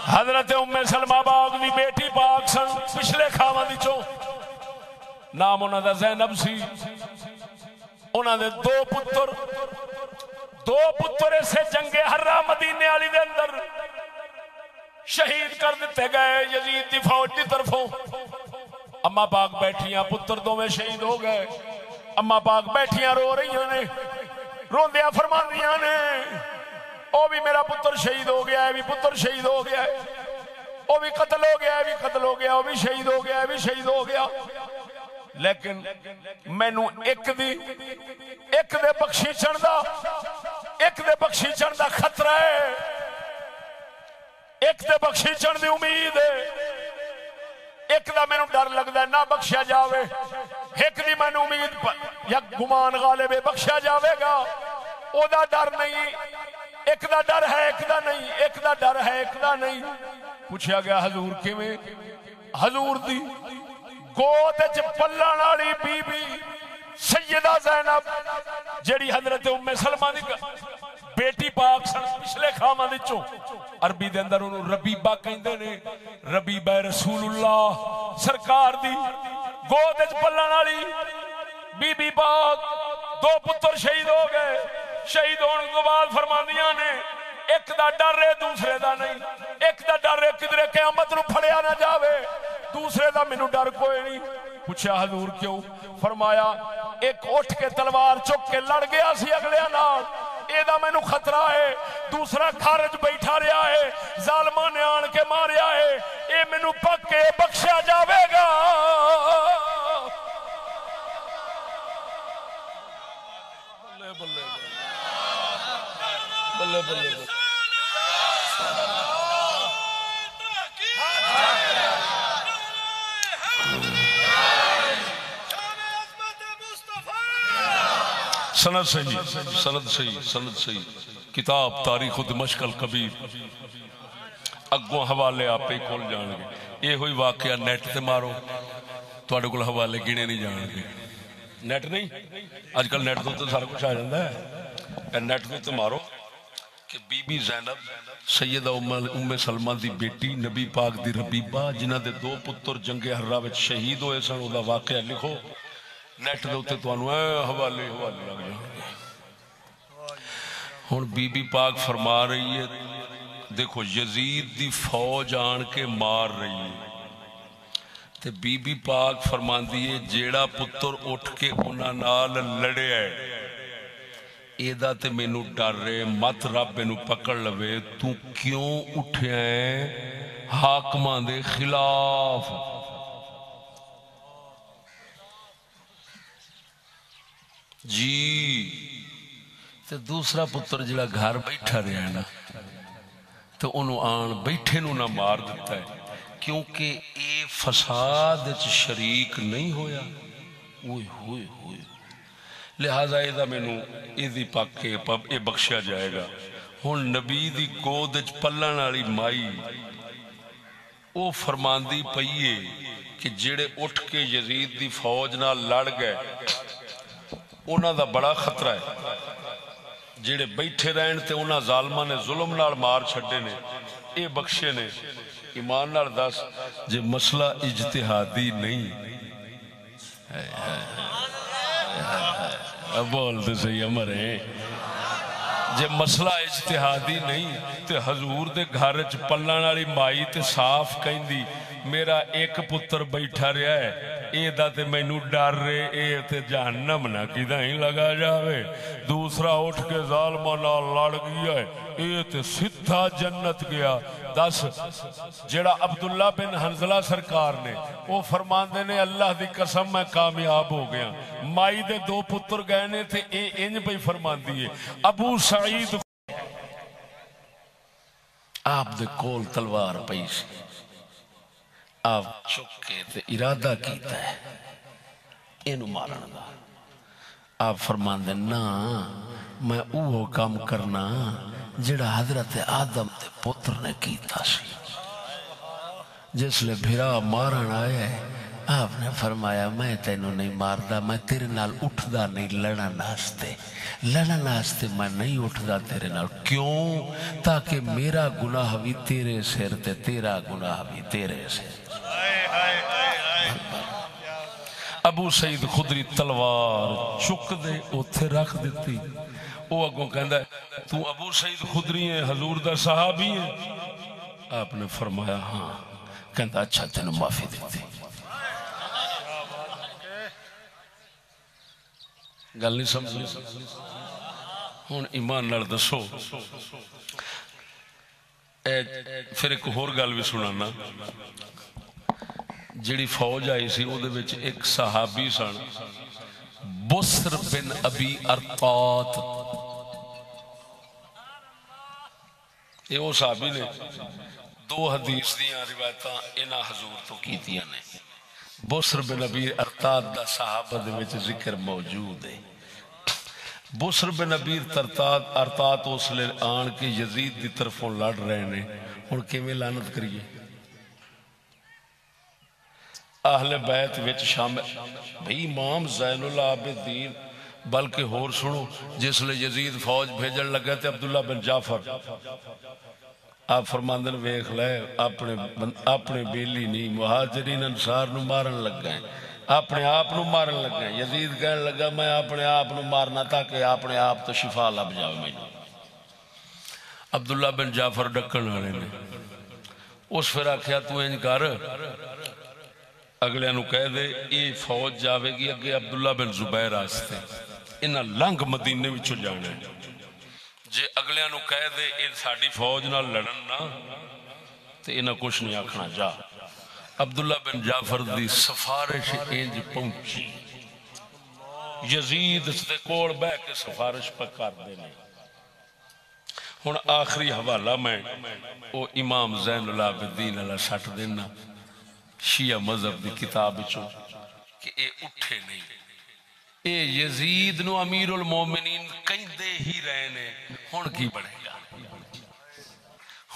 حضرت ام سلمہ باغ دی بیٹی پاک سن پچھلے کھاواں دی چوں نام انہاں دا زینب سی انہاں دے دو پتر اسے جنگ حرہ مدینے والی دے اندر شہید کر دیتے گئے یزید دی فوج دی طرفوں اما پاک بیٹھیاں پتر دو میں شہید ہو گئے اما پاک بیٹھیاں رو رہی ہیں روندیاں فرماندیاں نے او بھی میرا پتر شہید ہو گیا ہے بھی پتر شہید ہو گیا ہے او بھی قتل ہو گیا ہے بھی قتل ہو گیا او بھی شہید ہو گیا ہے بھی شہید ہو گیا لیکن میں نو ایک دے بخشیچن دا خطرہ ہے ایک دے بخشیچن دی امید ہے ایک دا میں نو ڈر لگدا ہے نہ بخشیا جاوے ایک دی میں نو امید یا گمان غالب بخشیا جاوے گا او دا ڈر نہیں ایک دا ڈر ہے ایک دا نہیں ایک دا ڈر ہے ایک دا نہیں پوچھا گیا حضور کیویں حضور دی گود وچ پلن والی بی بی سیدہ زینب جڑی حضرت ام سلمہ دی بیٹی پاک سن پچھلے کھاواں وچوں عربی دے اندر انہوں ربیبہ کہندے نے ربیبہ رسول اللہ سرکار دی گود وچ پلن والی بی بی پاک دو پتر شہید ہو گئے شہید ہونے کے بعد فرماندیاں نے ایک دا ڈر ہے دوسرے دا نہیں ایک دا ڈر ہے کدھر قیامت نو پھڑیا نہ جاوے دوسرے دا مینوں ڈر کوئی نہیں پوچھا حضور کیوں فرمایا ایک اٹھ کے تلوار چک کے لڑ گیا سی اگلے نال اے دا مینوں خطرہ ہے دوسرا گھر وچ بیٹھا رہیا ہے ظالماں نے آن کے ماریا ہے اے مینوں پکے بخشیا جاوے گا بلے بلے بلے بلے سند صحیح سند صحیح سند صحیح کتاب تاریخ دمشق الکبیر اگوں حوالے آپ ہی کھول جان گے یہ ہوئی واقعہ نیٹ تے مارو تواڈے کول حوالے گنے نہیں جان گے نیٹ نہیں اج کل نیٹ تو سارا کچھ آ جاتا ہے نیٹ تے مارو کہ بی بی زینب سیدہ ام سلمہ دی بیٹی نبی پاک دی ربیبہ جنہ دے دو پتر جنگ حرہ وچ شہید ہوئے سن او دا واقعہ لکھو نیٹ دے اوتے تانوں حوالے لگ جان گے ہن بی بی پاک فرما رہی ہے دیکھو یزید دی فوج آن کے مار رہی ہے تے بی بی پاک فرماندی ہے جیڑا پتر اٹھ کے انہاں نال لڑیا ہے ایدہ تے مینوں ڈر رہے مت رب مینوں پکڑ لوے تو کیوں اٹھیا ہے حاکمان دے خلاف جی تے دوسرا پتر جڑا گھر بیٹھا رہا ہے نا تو انہوں آن بیٹھے نو نہ مار دیتا ہے کیونکہ اے فساد شریک نہیں ہویا ہوئے ہوئے ہوئے لہذا ایدہ میں نو ایدی پاک کے اے بخشیا جائے گا ہن نبی دی گود پلن والی مائی او فرماندی پئیے کہ جڑے اٹھ کے یزید دی فوج نہ لڑ گئے انہاں دا بڑا خطرہ ہے جڑے بیٹھے رہن تے انہاں ظالماں نے ظلم نال مار چھڈے نے اے بخشے نے ایمان نال دس جے مسئلہ اجتہادی نہیں بولتے صحیح عمر ہے جے مسئلہ اجتہادی نہیں تے حضور دے گھر چ پلن والی مائی تے صاف کہندی میرا ایک پتر بیٹھا رہا ہے اے دا تے مینوں ڈر رہے اے تے جہنم نہ کداں ہی لگا جاوے دوسرا اٹھ کے ظالماں نال لڑ گیا ہے اے تے سیدھا جنت گیا دس جڑا عبداللہ بن حنظلہ سرکار نے وہ فرماندے نے اللہ دی قسم میں کامیاب ہو گیا مائی دے دو پتر گئے نے تھے اے انج پہ فرماندی ہے ابو سعید آپ دے کول تلوار پئی سی آپ چکے تے ارادہ کیتا ہے اینو مارن دا آپ فرماندے نا میں اوہ کام کرنا جڑا حضرت آدم تے پتر نے کیتا سی جس لئے بھرا مارن آیا ہے آپ نے فرمایا میں تینوں نہیں ماردا میں تیرے نال اٹھدا نہیں لڑن واسطے میں نہیں اٹھدا تیرے نال کیوں تاکہ میرا گناہ بھی تیرے سر تے تیرا گناہ بھی تیرے سر ابو سعید خدری تلوار چک دے اوتھے رکھ دیتی وہ اگوں کہندا ہے تو ابو سعید خدری ہے حضور دا صحابی ہے آپ نے فرمایا ہاں کہندا اچھا تینوں معافی دیتی گل نہیں سمجھ ہن ایمان نال دسو پھر ایک اور گل بھی سنانا جڑی فوج آئی سی او دے وچ ایک صحابی سن بسر بن ابی ارقات یہ وہ صحابی نے دو حدیث دیاں روایتاں انہاں حضور تو کیتیاں نے بسر بن ابی ارقات دا صحابہ دے وچ ذکر موجود ہے بسر بن ابی ارقات اس لئے آن کے یزید دی طرفوں لڑ رہے نے ہن کیویں لعنت کریے اہل بیت وچ شامل بھئی امام زین العابدین بلکہ ہور سنو جس لئے یزید فوج بھیجن لگا تے عبداللہ بن جعفر آپ فرماندن ویکھ لے اپنے بیلی نہیں مہاجرین انصار نو مارن لگ گئے اپنے آپ نو مارن لگ گئے یزید کہنے لگا میں اپنے آپ نو مارنا تاکہ اپنے آپ تو شفا لب جاؤ میں عبداللہ بن جعفر ڈکن والے نے اس پھر آکھیا تو انج کر اگلے نو کہہ دے یہ فوج جاوے گی اگے عبداللہ بن زبیر آستے انہاں لنگ مدینے وچوں جانا ہے جے اگلے نو کہہ دے ان ساڑی فوج نہ لڑن نا تے انہاں کچھ نہیں آکھنا جا عبداللہ بن جعفر دی سفارش انج پہنچی یزید سے کوڑ بہ کے سفارش پر کر دینے ہن آخری حوالہ میں او امام زین العابدین علیہ سٹ دینا شیعہ مذہب دی کتاب چوں کہ اے اٹھے نہیں اے یزید نو امیر المومنین کہیں دے ہی رہے نے ہن کی بڑھے گا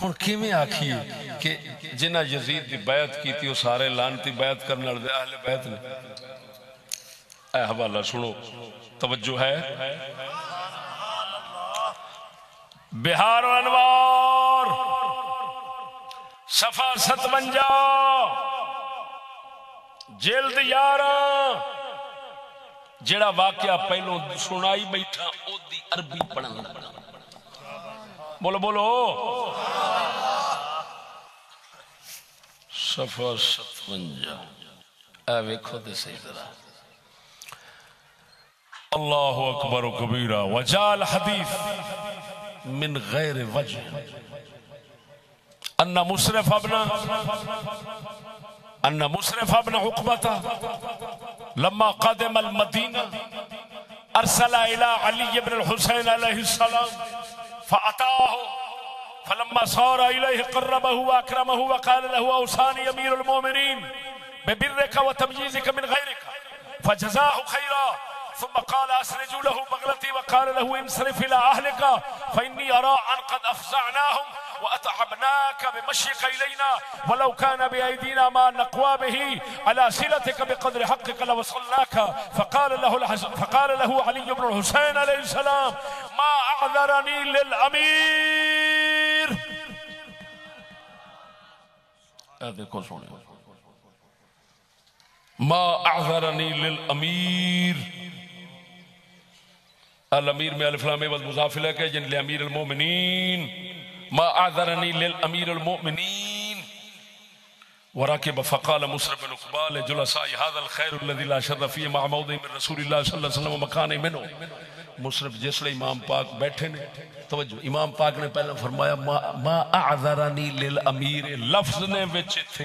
ہن کیویں آکھیے کہ جنہ یزید دی بیعت کی تھی وہ سارے لعنتی بیعت کرنے والے اہل بیت نے اے حوالہ سنو توجہ ہے بہار و انوار صفحہ 57 جلد 11 جڑا واقعہ پہلوں سنائی بیٹھا او دی عربی پڑھن لگا بولو بولو صفحہ 57 اے ویکھو تے صحیح طرح اللہ اکبر و کبیرہ وجال حدیث من غیر وجہ ان مصرف ابن عقبة لما قدم المدینہ ارسل الى علی بن الحسین علیہ السلام فأتاه فلما صار إليه قربه وأكرمه وقال له أوصاني أمير المؤمنين ببرك وتمييزك من غيرك فجزاه خيرا ثم قال أسرجوا له بغلتي وقال له انصرف إلى أهلك فإني أرى أن قد أفزعناهم وأتعبناك بمشيك إلينا ولو كان بأيدينا ما نقوى به على صلتك بقدر حقك لوصلناك فقال له علي بن الحسين عليه السلام ما أعذرني للأمير دیکھو سونے ما أعذرني للأمير الامیر میں الف لام میم مضاف الیہ کہ جن لامیر المومنین ما اعذرنی للامیر المؤمنین وراکب فقال مصرف بن عقبہ لجلساء هذا الخير الذي لا شر فيه مع موضع من رسول اللہ صلی اللہ علیہ وسلم مکان منه مصرف جس لئے امام پاک بیٹھے نے توجہ امام پاک نے پہلے فرمایا ما اعذرنی للامیر لفظ نے وچ تھے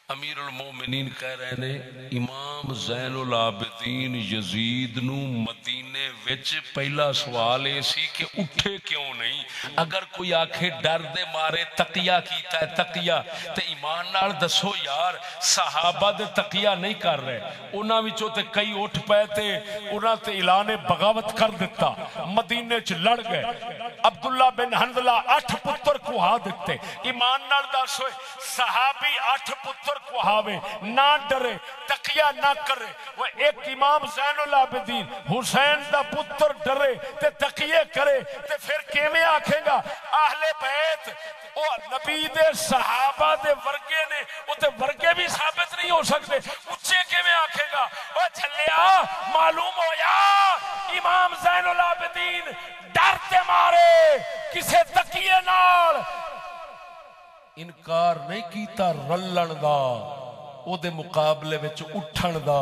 امیر المومنین کہہ رہے نے امام زین العابدین یزید نو مدینے وچ پہلا سوال ایسی کہ اٹھے کیوں نہیں اگر کوئی آنکھیں ڈر دے مارے تقیہ کیتا ہے تقیہ تے ایمان نال دسو یار صحابہ دے تقیہ نہیں کر رہے انہاں وچوں تے کئی اٹھ پے تے انہاں تے اعلان بغاوت کر دیتا مدینے چ لڑ گئے عبداللہ بن حنظلہ 8 پتر کوہا دیتے ایمان نال دسو صحابی 8 پتر کو ہاوے نہ ڈرے تقیہ نہ کرے وہ ایک امام زین العابدین حسین دا پتر ڈرے تے تقیہ کرے تے پھر کیویں آکھے گا اہل بیت او نبی دے صحابہ دے ورگے نے او تے ورگے بھی ثابت نہیں ہو سکتے اچھے کیویں آکھے گا او جھلیا معلوم ہویا امام زین العابدین ڈر تے مارے کسے تقیہ نال انکار نہیں کیتا رلن دا او دے مقابلے وچ اٹھن دا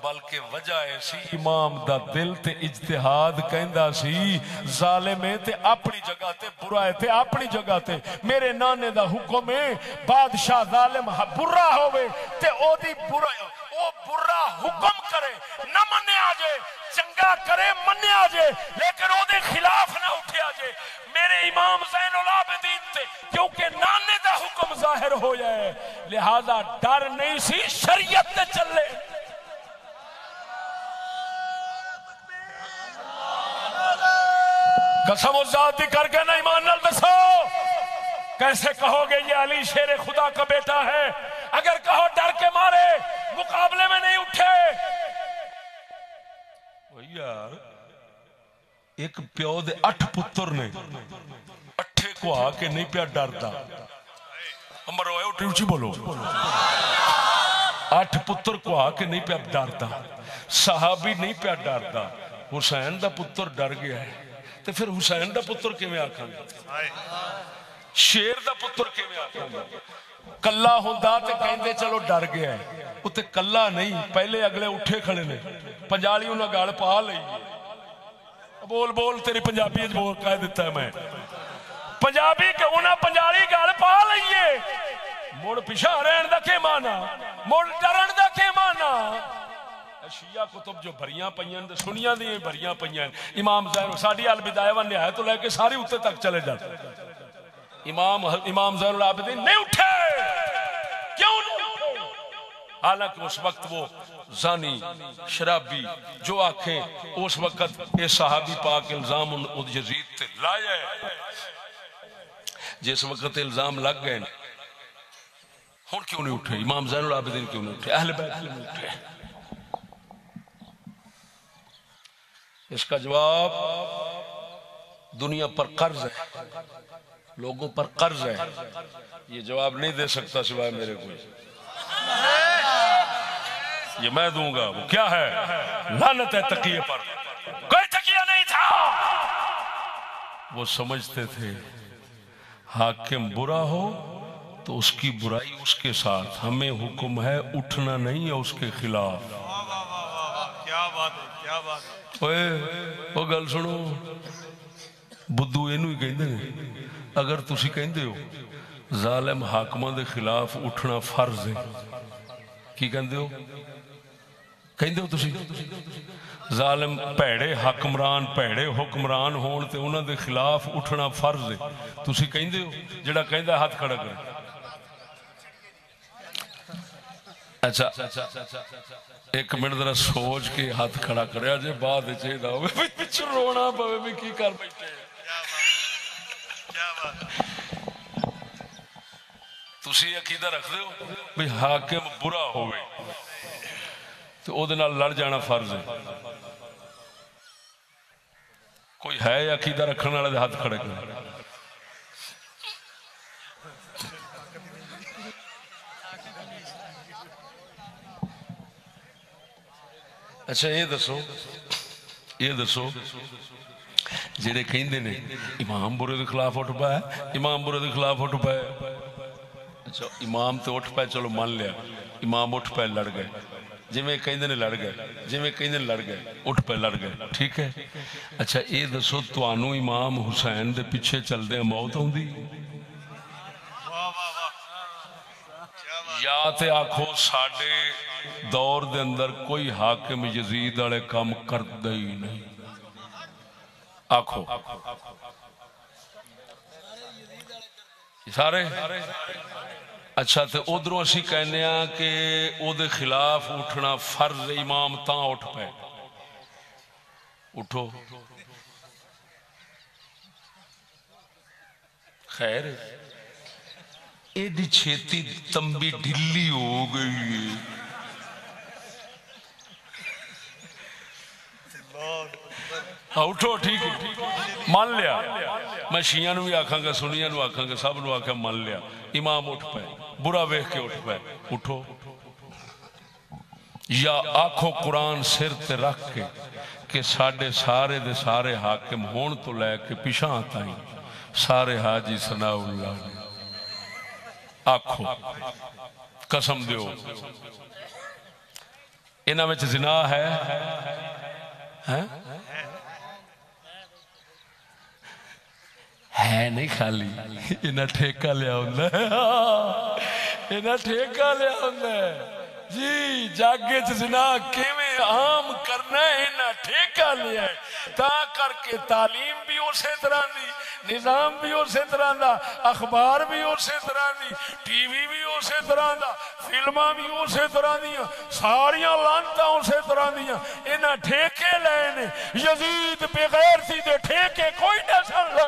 بلکہ وجہ ایسی امام دا دل تے اجتہاد کہندا سی ظالم ہے تے اپنی جگہ تے برا ہے تے اپنی جگہ تے میرے نانے دا حکم ہے بادشاہ ظالم برا ہوئے تے او دی برا او برا حکم کرے نہ منیا جے چنگا کرے منیا جے لیکن او دے خلاف نہ اٹھیا جے میرے امام زین العابدین تے کیونکہ نانے دا حکم ظاہر ہو جائے لہذا ڈر نہیں سی شریعت تے چلے قسم و ذات دی کر کے نہ ایمان نال دسو کیسے کہو گے یہ علی شیر خدا کا بیٹا ہے؟ اگر کہو ڈر کے مارے مقابلے میں نہیں اٹھے۔ یار ایک پیو دے 8 پتر نے، 8 کو آ کے نہیں پیا ڈردا۔ امر ہوئے اٹھی اچھی بولو۔ 8 پتر کو آ کے نہیں پیا ڈردا، صحابی نہیں پیا ڈردا، حسین دا پتر ڈر گیا ہے تو پھر حسین دا پتر کیویں آکھاں گے؟ شیر دا پتر کیویں آکھاں گے؟ کلا ہوندا تے کہندے چلو ڈر گیا ہے، اوتے کلا نہیں، پہلے اگلے اٹھے کھڑے نے، پنجالی انہاں گل پا لئی۔ بول بول تیری پنجابی وچ بول کہہ دیتا ہے میں، پنجابی کہ انہاں پنجالی گل پا لئیے، مڑ پیچھے رہن دا کی مانا، مڑ ڈرن دا کی مانا؟ شیعہ کتب جو بھریاں پئیاں سنیاں دی بھریاں پئیاں، امام زین ساڈی البدایہ و نہایت تو لے کے ساری اوتے تک چلے جاتے۔ امام زین العابدین نہیں اٹھے، کیوں نہیں اٹھے؟ حالانکہ اس وقت وہ زانی شرابی جو آنکھیں اس وقت یہ صحابی پاک الزام یزید تے لایا ہے، جس وقت الزام لگ گئے ہن کیوں نہیں اٹھے؟ امام زین العابدین کیوں نہیں اٹھے؟ اہل بیت کیوں نہیں اٹھے؟ اس کا جواب دنیا پر قرض ہے، لوگوں پر قرض ہے، یہ جواب نہیں دے سکتا سوائے میرے کوئی، یہ میں دوں گا۔ وہ کیا ہے؟ لعنت ہے تقیہ پر، کوئی تقیہ نہیں تھا۔ وہ سمجھتے تھے حاکم برا ہو تو اس کی برائی اس کے ساتھ، ہمیں حکم ہے اٹھنا نہیں ہے اس کے خلاف۔ کیا بات ہے، کیا بات ہے۔ وہ گل سنو، بدھو اینو ہی کہندے نے، اگر تسی کہندے ہو ظالم حاکماں دے خلاف اٹھنا فرض ہے، کی کہندے ہو؟ کہندے ہو تسی ظالم پیڑے حکمران ہون تے انہاں دے خلاف اٹھنا فرض ہے، تسی کہندے ہو؟ جڑا کہندا ہاتھ کھڑا کرے۔ اچھا ایک منٹ ذرا سوچ کے ہاتھ کھڑا کریا جے، بعد چاہیے ہوئے پچھو رونا پوے بھی کی کر بیٹھے۔ تسی عقیدہ رکھ دے ہو بھی حاکم برا ہوئے تو او دے نال لڑ جانا فرض ہے؟ کوئی ہے عقیدہ رکھنے والے ہاتھ کھڑے کرے؟ اچھا یہ دسو جڑے کہندے نے امام برے دے خلاف اٹھ پائے، امام برے دے خلاف اٹھ پائے، اچھا امام تو اٹھ پائے، چلو مان لیا امام اٹھ پائے لڑ گئے، جی میں کہیں نے لڑ گئے، جی میں کہیں لڑ گئے، اٹھ پہ لڑ گئے، ٹھیک ہے۔ اچھا یہ دسو توانو امام حسین دے پیچھے چل دے موت ہوندی؟ یا تے آکھو ساڈے دور دے اندر کوئی حاکم یزید والے کام کردا ہی نہیں، آکھو سارے۔ اچھا تے ادھروں اسی کہنے ہاں کہ او دے خلاف اٹھنا فرض، امام تاں اٹھ پے، اٹھو خیر ایڈی چھیتی تمبی ڈھلی ہو گئی ہے۔ اٹھو ٹھیک ہے، مان لیا، میں شیعہ نو بھی آکھاں گا، سنیاں نو آکھاں گا، سب نو آکھاں مان لیا، امام اٹھ پائے، برا ویکھ کے اٹھ پائے، اٹھو یا آکھو قرآن سر تے رکھ کے کہ ساڑھے سارے دے سارے حاکم ہون تو لے کے پیشاں آتا ہی سارے حاجی ثناء اللہ نے، آکھو قسم دیو انہاں وچ زنا ہے؟ ہے نہیں خالی انہاں ٹھیکہ لیا ہوندہ ہے، انہاں ٹھیکہ لیا ہوندہ ہے جی، جاگے زنا کیویں عام کرنا ہے انہاں ٹھیکہ لیا ہے، تا کر کے تعلیم بھی اسی طرح دی، نظام بھی اسی طرح دا، اخبار بھی اسی طرح دی، ٹی وی بھی اسی طرح دا، فلماں بھی اسی طرح دیا، ساریاں لانتاں اسی طرح دیا، انہاں ٹھیکے لینے، یزید بغیر سی دے ٹھیکے کوئی نہ سن لے۔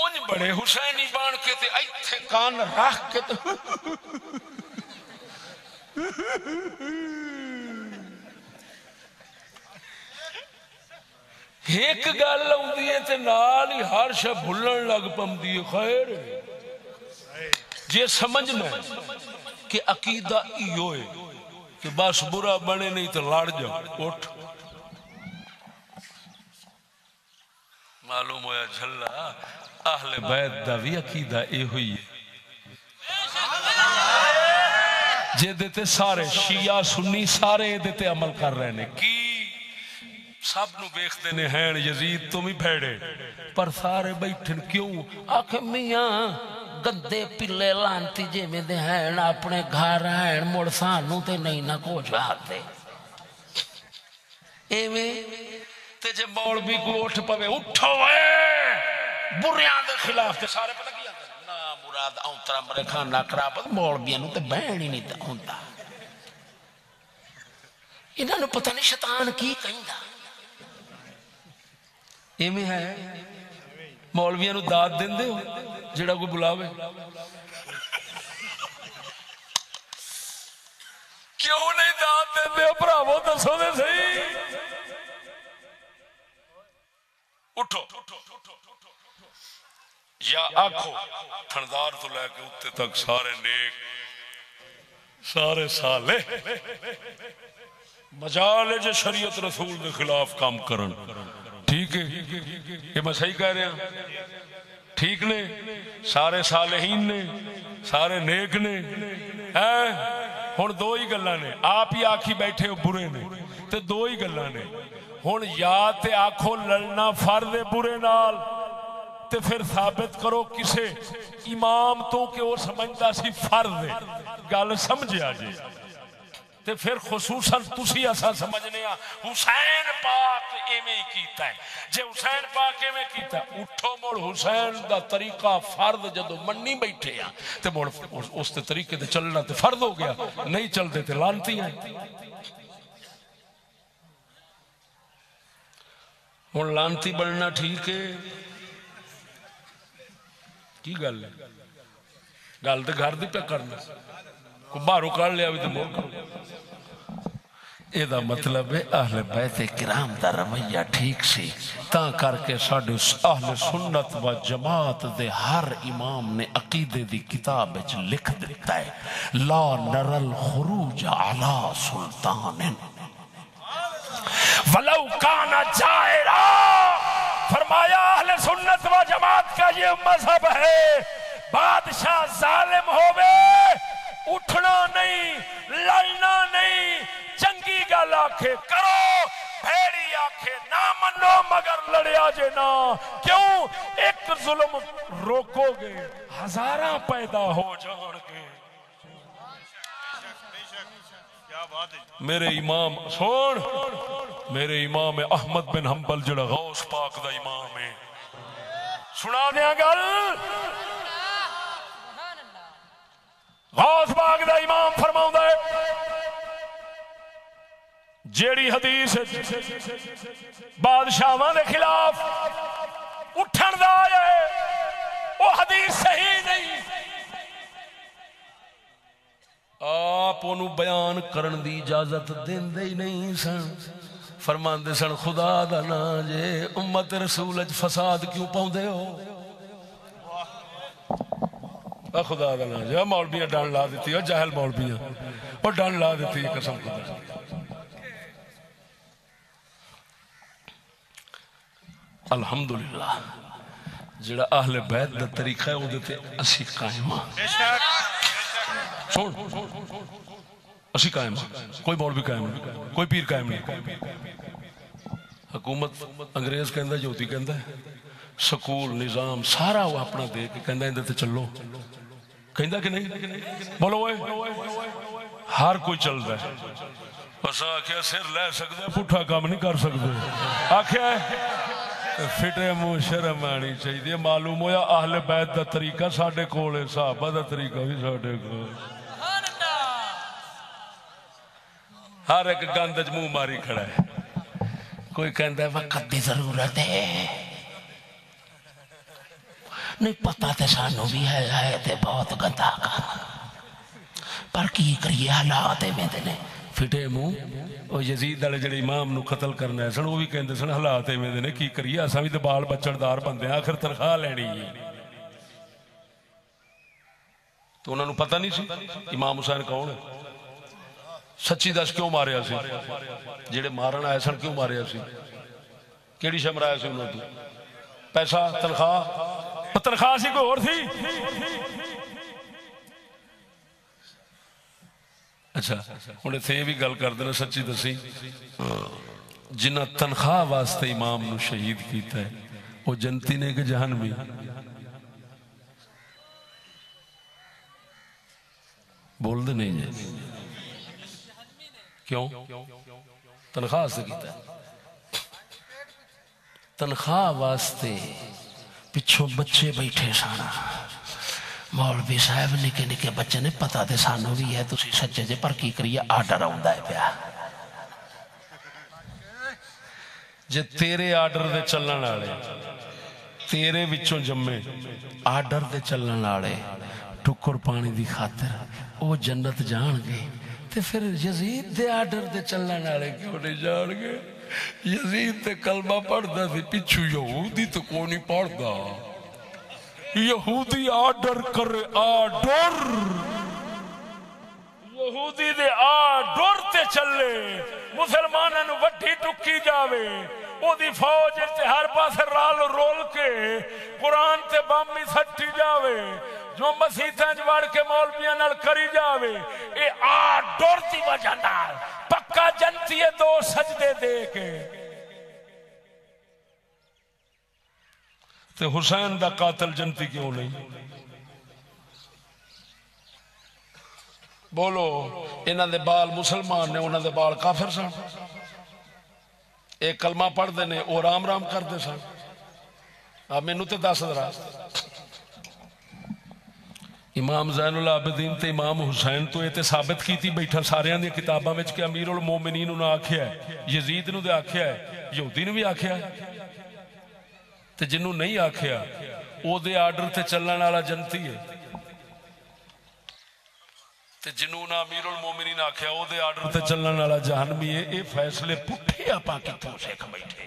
اونج بڑے حسینی بان کے تے ایتھے کان رکھ کے تے ایک گل آؤندی ہے تے نال ہی ہر شے بھلن لگ پندی ہے. خیر جے سمجھنا ہے کہ عقیدہ ایو ہے کہ بس برا بنے نہیں تو لڑ جاؤ، اٹھ معلوم ہویا جھلا اہل بیت دا بھی عقیدہ اے ہوئی ہے جے دیتے سارے شیعہ سنی سارے دیتے عمل کر رہے ہیں. کی سب نو بیختے نے ہیں یزید تم ہی بھیڑے پر سارے بیٹھن کیوں؟ آکھے میاں گندے پلے لانتی جے میں دے ہیں اپنے گھر ہیں مڑ سانو تے نہیں نہ کو جاتے ایویں تے جے مولوی کو اٹھ پوے اٹھو اے بریاں دے خلاف تے سارے پتہ کیا کریں نا مراد اونترا مرے کھانا کرابت مولویاں نو تے بہن ہی نہیں ہوندا. انہاں نو پتہ نہیں شیطان کی کہندا ایویں ہے. مولویاں نو داد دیندے ہو جڑا کوئی بلاوے کیوں نہیں داد دیندے ہو بھراوو دسو تے صحیح. اٹھو یا آنکھو تھندار تو لے کے اتے تک سارے نیک سارے صالح مجال جو شریعت رسول کے خلاف کام کرن. ٹھیک ہے یہ میں صحیح کہہ رہا ہوں؟ ٹھیک نے سارے صالحین نے سارے نیک نے ہن دو ہی گلاں نے. آپ ہی آکھی بیٹھے ہو برے نے تے دو ہی گلاں نے. ہن یا تے آکھو لڑنا فرض برے نال تے پھر ثابت کرو کسے امام تو کہ وہ سمجھدا سی فرض ہے. گل سمجھیا جی تے پھر خصوصاً تسی ایسا سمجھنے ہاں حسین پاک ایویں کیتا ہے. جے حسین پاک ایویں کیتا ہے اٹھو مڑ حسین دا طریقہ فرض جدو منی بیٹھے ہیں تے مڑ اس تے طریقے تے چلنا تے فرض ہو گیا. نہیں چلتے تے لانتی ہیں. ہن لانتی بننا ٹھیک ہے کی گل ہے؟ گل تے گھر دی پہ کرنا کو باہروں کر لیا بھی تے مول کرو. اے دا مطلب ہے اہل بیت کرام دا رویہ ٹھیک سی تاں کر کے ساڈے اہل سنت و جماعت دے ہر امام نے عقیدے دی کتاب وچ لکھ دیتا ہے لا نرى الخروج على سلطان ولو کان جائرا. فرمایا اہل سنت و جماعت کا یہ مذہب ہے بادشاہ ظالم ہوئے اٹھنا نہیں لڑنا نہیں. چنگی گل آکھے کرو بھیڑی آکھے نہ منو مگر لڑیا جے نہ. کیوں؟ ایک ظلم روکو گے ہزاراں پیدا ہو جان گے. میرے امام سن میرے امام احمد بن حنبل جڑا غوث پاک دا امام ہے سنا دیا گل. غوث پاک دا امام فرماؤں ہے جیڑی حدیث بادشاہاں دے خلاف اٹھن دا ہے وہ حدیث صحیح نہیں. آپ انہوں بیان کرن دی اجازت دین دے ہی نہیں سن. فرمان دے سن خدا دا نا جے امت رسول اج فساد کیوں پاؤں دے ہو. خدا دا نا جے مولویاں ڈان لا دیتی ہے جاہل مولویاں اور ڈان لا دیتی ہے قسم خدا. الحمدللہ جڑا اہل بیت دا طریقہ ہے وہ دیتے اسی قائم سن اسی قائم کوئی مولوی قائم نہیں کوئی پیر قائم نہیں. حکومت انگریز کہندا جوتی کہندا ہے سکول نظام سارا وہ اپنا دے کے کہندا اندر تے چلو کہندا کہ نہیں بولو اوے ہر کوئی چل رہا ہے. بس آکھیا سر لے سکدے پٹھا کام نہیں کر سکدے. آکھیا فٹے منہ شرم آنی چاہیے. معلوم ہویا اہل بیت دا طریقہ ساڈے کول ہے صحابہ دا طریقہ بھی ساڈے کول. ہر ایک گند وچ منہ ماری کھڑا ہے. کوئی کہندا ہے وقت دی ضرورت ہے نہیں پتہ تے سانو بھی ہے تے بہت گندا کام پر کی کریے حالات میں نے فٹے منہ وہ یزید والے جڑے امام نو قتل کرنا ہے سن وہ بھی کہندے سن حالات ایویں دے نے کی کریے اساں بھی تے بال بچڑدار بندے آخر تنخواہ لینی ہے تو انہوں نے پتہ نہیں سی امام حسین کون ہے سچی دس کیوں ماریا سی جڑے مارن آئے سن کیوں ماریا سی کیڑی شے مرایا سی انہوں تو پیسہ تنخواہ سی کوئی اور تھی اچھا ہوں اتنے یہ بھی گل کر دینا سچی دسی جنہ تنخواہ واسطے امام نو شہید کیتا ہے وہ جنتی نے کہ جہنمی بول دے نہیں جائے کیوں تنخواہ سے کیتا ہے تنخواہ واسطے پچھوں بچے بیٹھے سانا مولوی صاحب نکے نکے بچے نے پتا دے سانو بھی ہے تسی سچے جے پر کی کریے آرڈر آؤں ہے پیا جے تیرے آرڈر دے چلن آڑے تیرے وچوں جمے آرڈر دے چلن آڑے ٹکر پانی دی خاطر وہ جنت جان گئے تے پھر یزید دے آرڈر دے چلن آڑے کیوں نہیں جان گئے یزید تے کلمہ پڑھ دا تھی پچھو یہودی تو کو نہیں پڑھ دا یہودی آرڈر کرے آرڈر یہودی دے آرڈر تے چلے مسلمانوں نو وڈی ٹکی جاوے او دی فوج تے ہر پاس رال رول کے قرآن تے بم سٹی جاوے جو مسیحاں وڑ کے مولویاں نال کری جاوے اے آرڈر دی وجہ نال پکا جنتی دو سجدے دے کے تے حسین دا قاتل جنتی کیوں نہیں بولو انہاں دے بال مسلمان نے انہاں دے بال کافر سن ایک کلمہ پڑھ دے نے اور رام رام کر دے سن اب مینوں تے دس ذرا امام زین العابدین تے امام حسین تو یہ ثابت کیتی بیٹھا سارے دی کتاباں وچ کہ امیر المومنین انہاں آکھیا ہے یزید نو دے آکھیا ہے یہودی نو بھی آکھیا ہے تے جنوں نہیں آکھیا او دے آرڈر تے چلن والا جنتی ہے تے جنوں نہ امیر المومنین آکھیا او دے آرڈر تے چلن والا جہنمی ہے اے فیصلے پٹھے آپاں کتھوں سکھ بیٹھے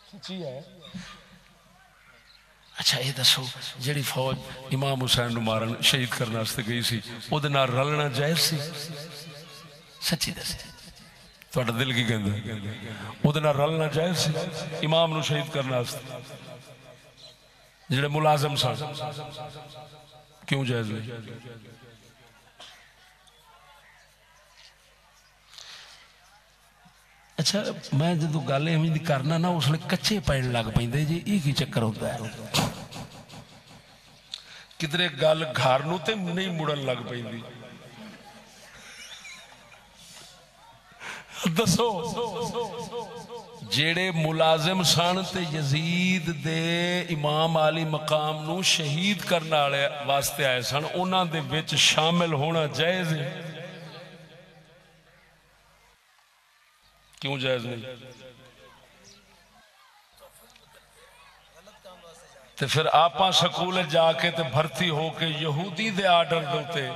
سچی ہے اچھا یہ دسو جڑی فوج امام حسین نو مارن شہید کرنے واسطے گئی سی او دے نال رلنا جائز سی سچی دس تہاڈا دل کی کہندا او دے نال رلنا جائز سی امام نو شہید کرنے واسطے جڑے ملازم سن کیوں جائز نہیں اچھا میں جدو گل ایویں دی کرنا نا اس لیے کچے پین لگ پیندے جی یہ کی چکر ہوتا ہے کدھر گل گھر نو تے نہیں مڑن لگ پیندی دسو جیڑے ملازم سن تے یزید دے امام علی مقام نو شہید کرنے والے واسطے آئے سن انہاں دے وچ شامل ہونا جائز ہے کیوں جائز نہیں تے پھر آپاں سکول جا کے تے بھرتی ہو کے یہودی دے آرڈر دوتے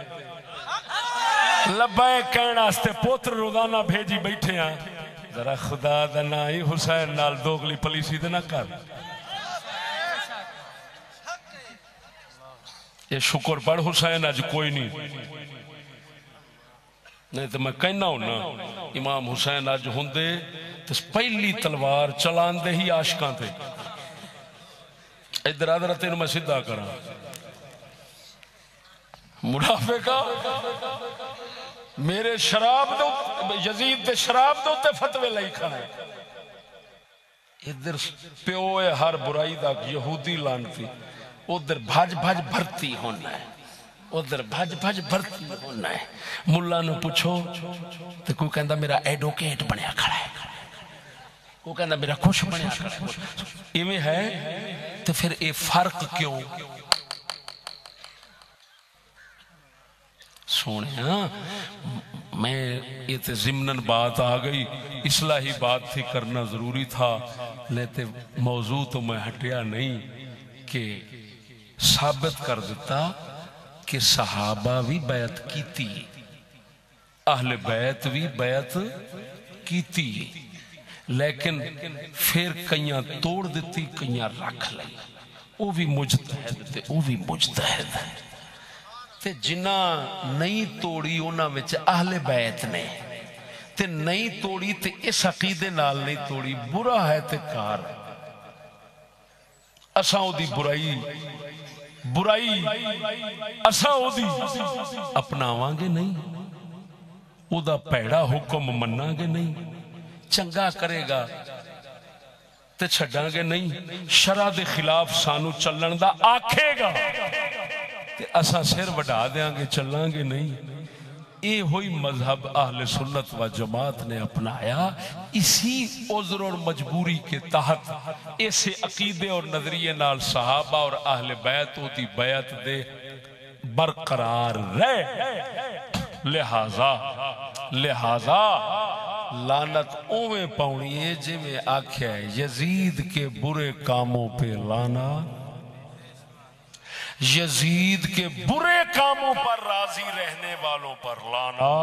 لبائے کہن واسطے پوتر روزانہ بھیجی بیٹھے ہیں ذرا خدا دا نائی حسین نال دوگلی پلیسی دے نہ کر یہ شکر پڑھ حسین اج کوئی نہیں تو میں کہنا ہوں نا امام حسین اج ہوندے تو پہلی تلوار چلان دے ہی عاشقاں تے ادھر ادھر تینوں میں سیدھا کراں منافقہ میرے شراب دے یزید دے شراب دے تے فتوے لئی کھڑا ہے ادھر پیو ہر برائی دا یہودی لانتی ادھر بھج بھج بھرتی ہونا ہے ادھر بھج بھج بھرتی ہونا ہے ملا نو پوچھو تو کوئی کہندا میرا ایڈوکیٹ بنیا کھڑا ہے کوئی کہندا میرا خوش بنیا کھڑا ہے ایویں ہے تو پھر اے فرق کیوں سونے میں یہ تو ضمناً بات آ گئی، اصلاحی بات تھی، کرنا ضروری تھا، لیتے موضوع تو میں ہٹیا نہیں کہ ثابت کر دیتا کہ صحابہ بھی بیعت کیتی، اہل بیت بھی بیعت کیتی، لیکن پھر کئیاں توڑ دیتی، کئیاں رکھ لئی، وہ بھی مجتہد تے وہ بھی مجتہد تے جنہ نہیں توڑی انہاں وچ اہل بیت نے تے نہیں توڑی تے اس عقیدے نال نہیں توڑی، برا ہے تے کار اساں او دی برائی اساں او دی اپناواں گے نہیں، او دا پیڑا حکم مننا گے نہیں، چنگا کرے گا تے چھڑاں گے نہیں، شرع دے خلاف سانو چلن دا آکھے گا تے اساں سر وڈا دیاں گے، چلاں گے نہیں۔ یہ ہوئی مذہب اہل سنت و جماعت نے اپنایا، اسی عذر اور مجبوری کے تحت ایسے عقیدے اور نظریے نال صحابہ اور اہل بیت ہوتی بیعت دے برقرار رہے، لہذا لعنت اویں پاؤنی ہے جی میں آکھیا ہے یزید کے برے کاموں پہ لانا، یزید کے برے کاموں پر راضی رہنے والوں پر لانا،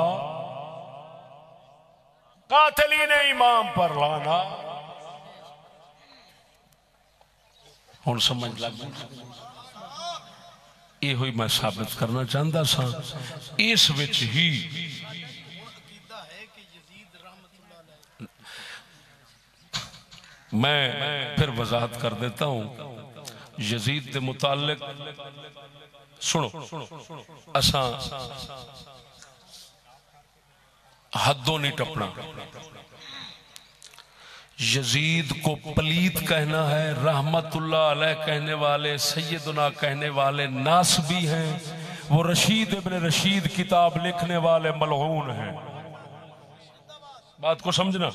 قاتلین امام پر لانا۔ ہن سمجھ لگ یہ ہوئی میں ثابت کرنا چاہتا سا، اس وچ ہی میں پھر وضاحت کر دیتا ہوں یزید دے متعلق۔ سنو، اساں حدوں نہیں ٹپنا، یزید کو پلیت کہنا ہے، رحمت اللہ علیہ کہنے والے، سیدنا کہنے والے ناسبی ہیں، وہ رشید ابن رشید کتاب لکھنے والے ملعون ہیں۔ بات کو سمجھنا،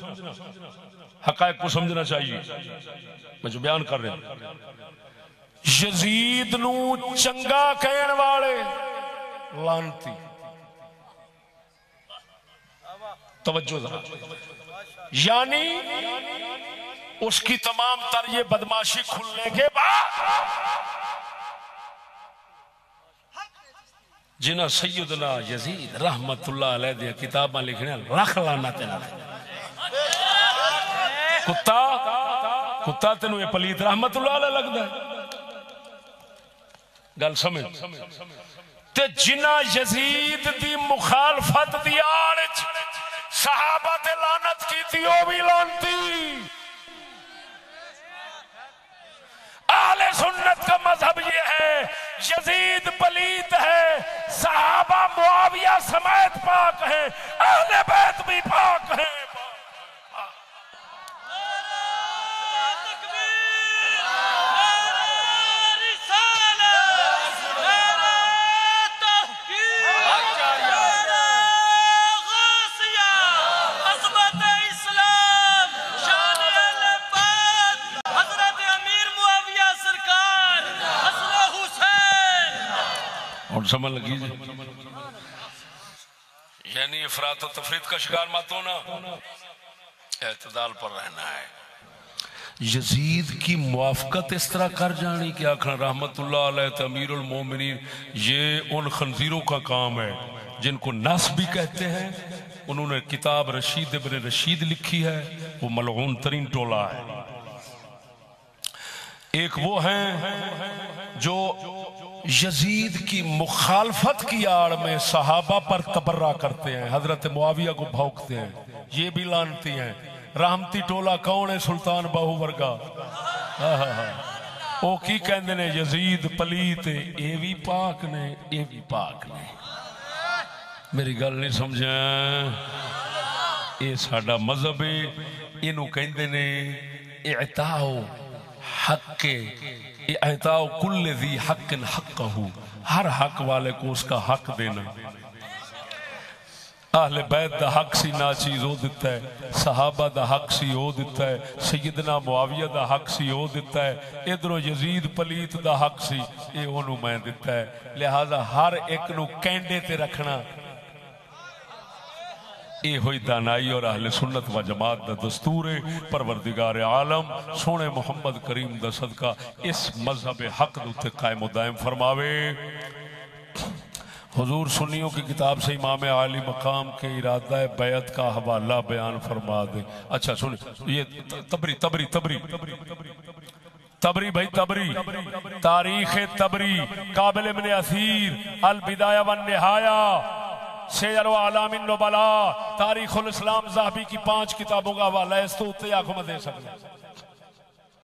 حقائق کو سمجھنا چاہیے، میں جو بیان کر رہا ہوں۔ یزید نو چنگا کہن والے لانتی، توجہ ذرا، یعنی اس کی تمام تر یہ بدماشی کھلنے کے بعد جنہ سیدنا یزید رحمت اللہ علیہ دیا کتاباں لکھنے رکھ لانا تینا کتا تینوں یہ پلیت رحمت اللہ علیہ لگ ہے گل سمجھ تے جنہ یزید دی مخالفت دی آڑچ صحابہ تے لعنت کی تھی وہ بھی لعنتی۔ اہل سنت کا مذہب یہ ہے یزید پلیت ہے، صحابہ معاویہ سمیت پاک ہیں، اہل بیت بھی پاک ہیں۔ سمجھ لگی جی، یعنی افراط و تفرید کا شکار مت ہونا، اعتدال پر رہنا ہے۔ یزید کی موافقت اس طرح کر جانی کہ آخر رحمت اللہ علیہ امیر المومنین، یہ ان خنزیروں کا کام ہے جن کو ناسبی کہتے ہیں۔ انہوں نے کتاب رشید ابن رشید لکھی ہے، وہ ملعون ترین ٹولہ ہے۔ ایک وہ ہیں جو یزید کی مخالفت کی آڑ میں صحابہ پر تبرہ کرتے ہیں، حضرت معاویہ کو بھونکتے ہیں، یہ بھی لعنتی ہیں۔ رحمتی ٹولہ کون ہے؟ سلطان باہو ورگا، وہ کی کہندے نے یزید پلیت، اے بھی پاک نے، اے بھی پاک نے۔ میری گل نہیں سمجھیں، یہ ساڈا مذہب ہے، اینو کہندے نے اعطاء حق، اعطاء کل ذی حق حقہ، ہر حق والے کو اس کا حق دینا۔ اہل بیت دا حق سی ناچیز ہو دیتا ہے، صحابہ دا حق سی ہو دیتا ہے، سیدنا معاویہ دا حق سی ہو دیتا ہے، ادھروں یزید پلیت دا حق سی اے انہوں میں دیتا ہے۔ لہذا ہر ایک نو کینڈے تے رکھنا یہ ہوئی دانائی اور اہل سنت و جماعت دا دستور ہے۔ پروردگار عالم سونے محمد کریم دا صدقہ اس مذہب حق دوتے قائم و دائم فرماوے۔ حضور سنیوں کی کتاب سے امام عالی مقام کے ارادہ بیعت کا حوالہ بیان فرما دے۔ اچھا سنیں، یہ تبری بھائی تبری، تاریخ تبری، قابل ابن اثیر، البدایہ والنہایہ، سیر و اعلام النبلاء، تاریخ الاسلام ذہبی کی 5 کتابوں کا حوالہ ہے۔ اس تو اتنے آنکھوں میں دے سکتے ہیں۔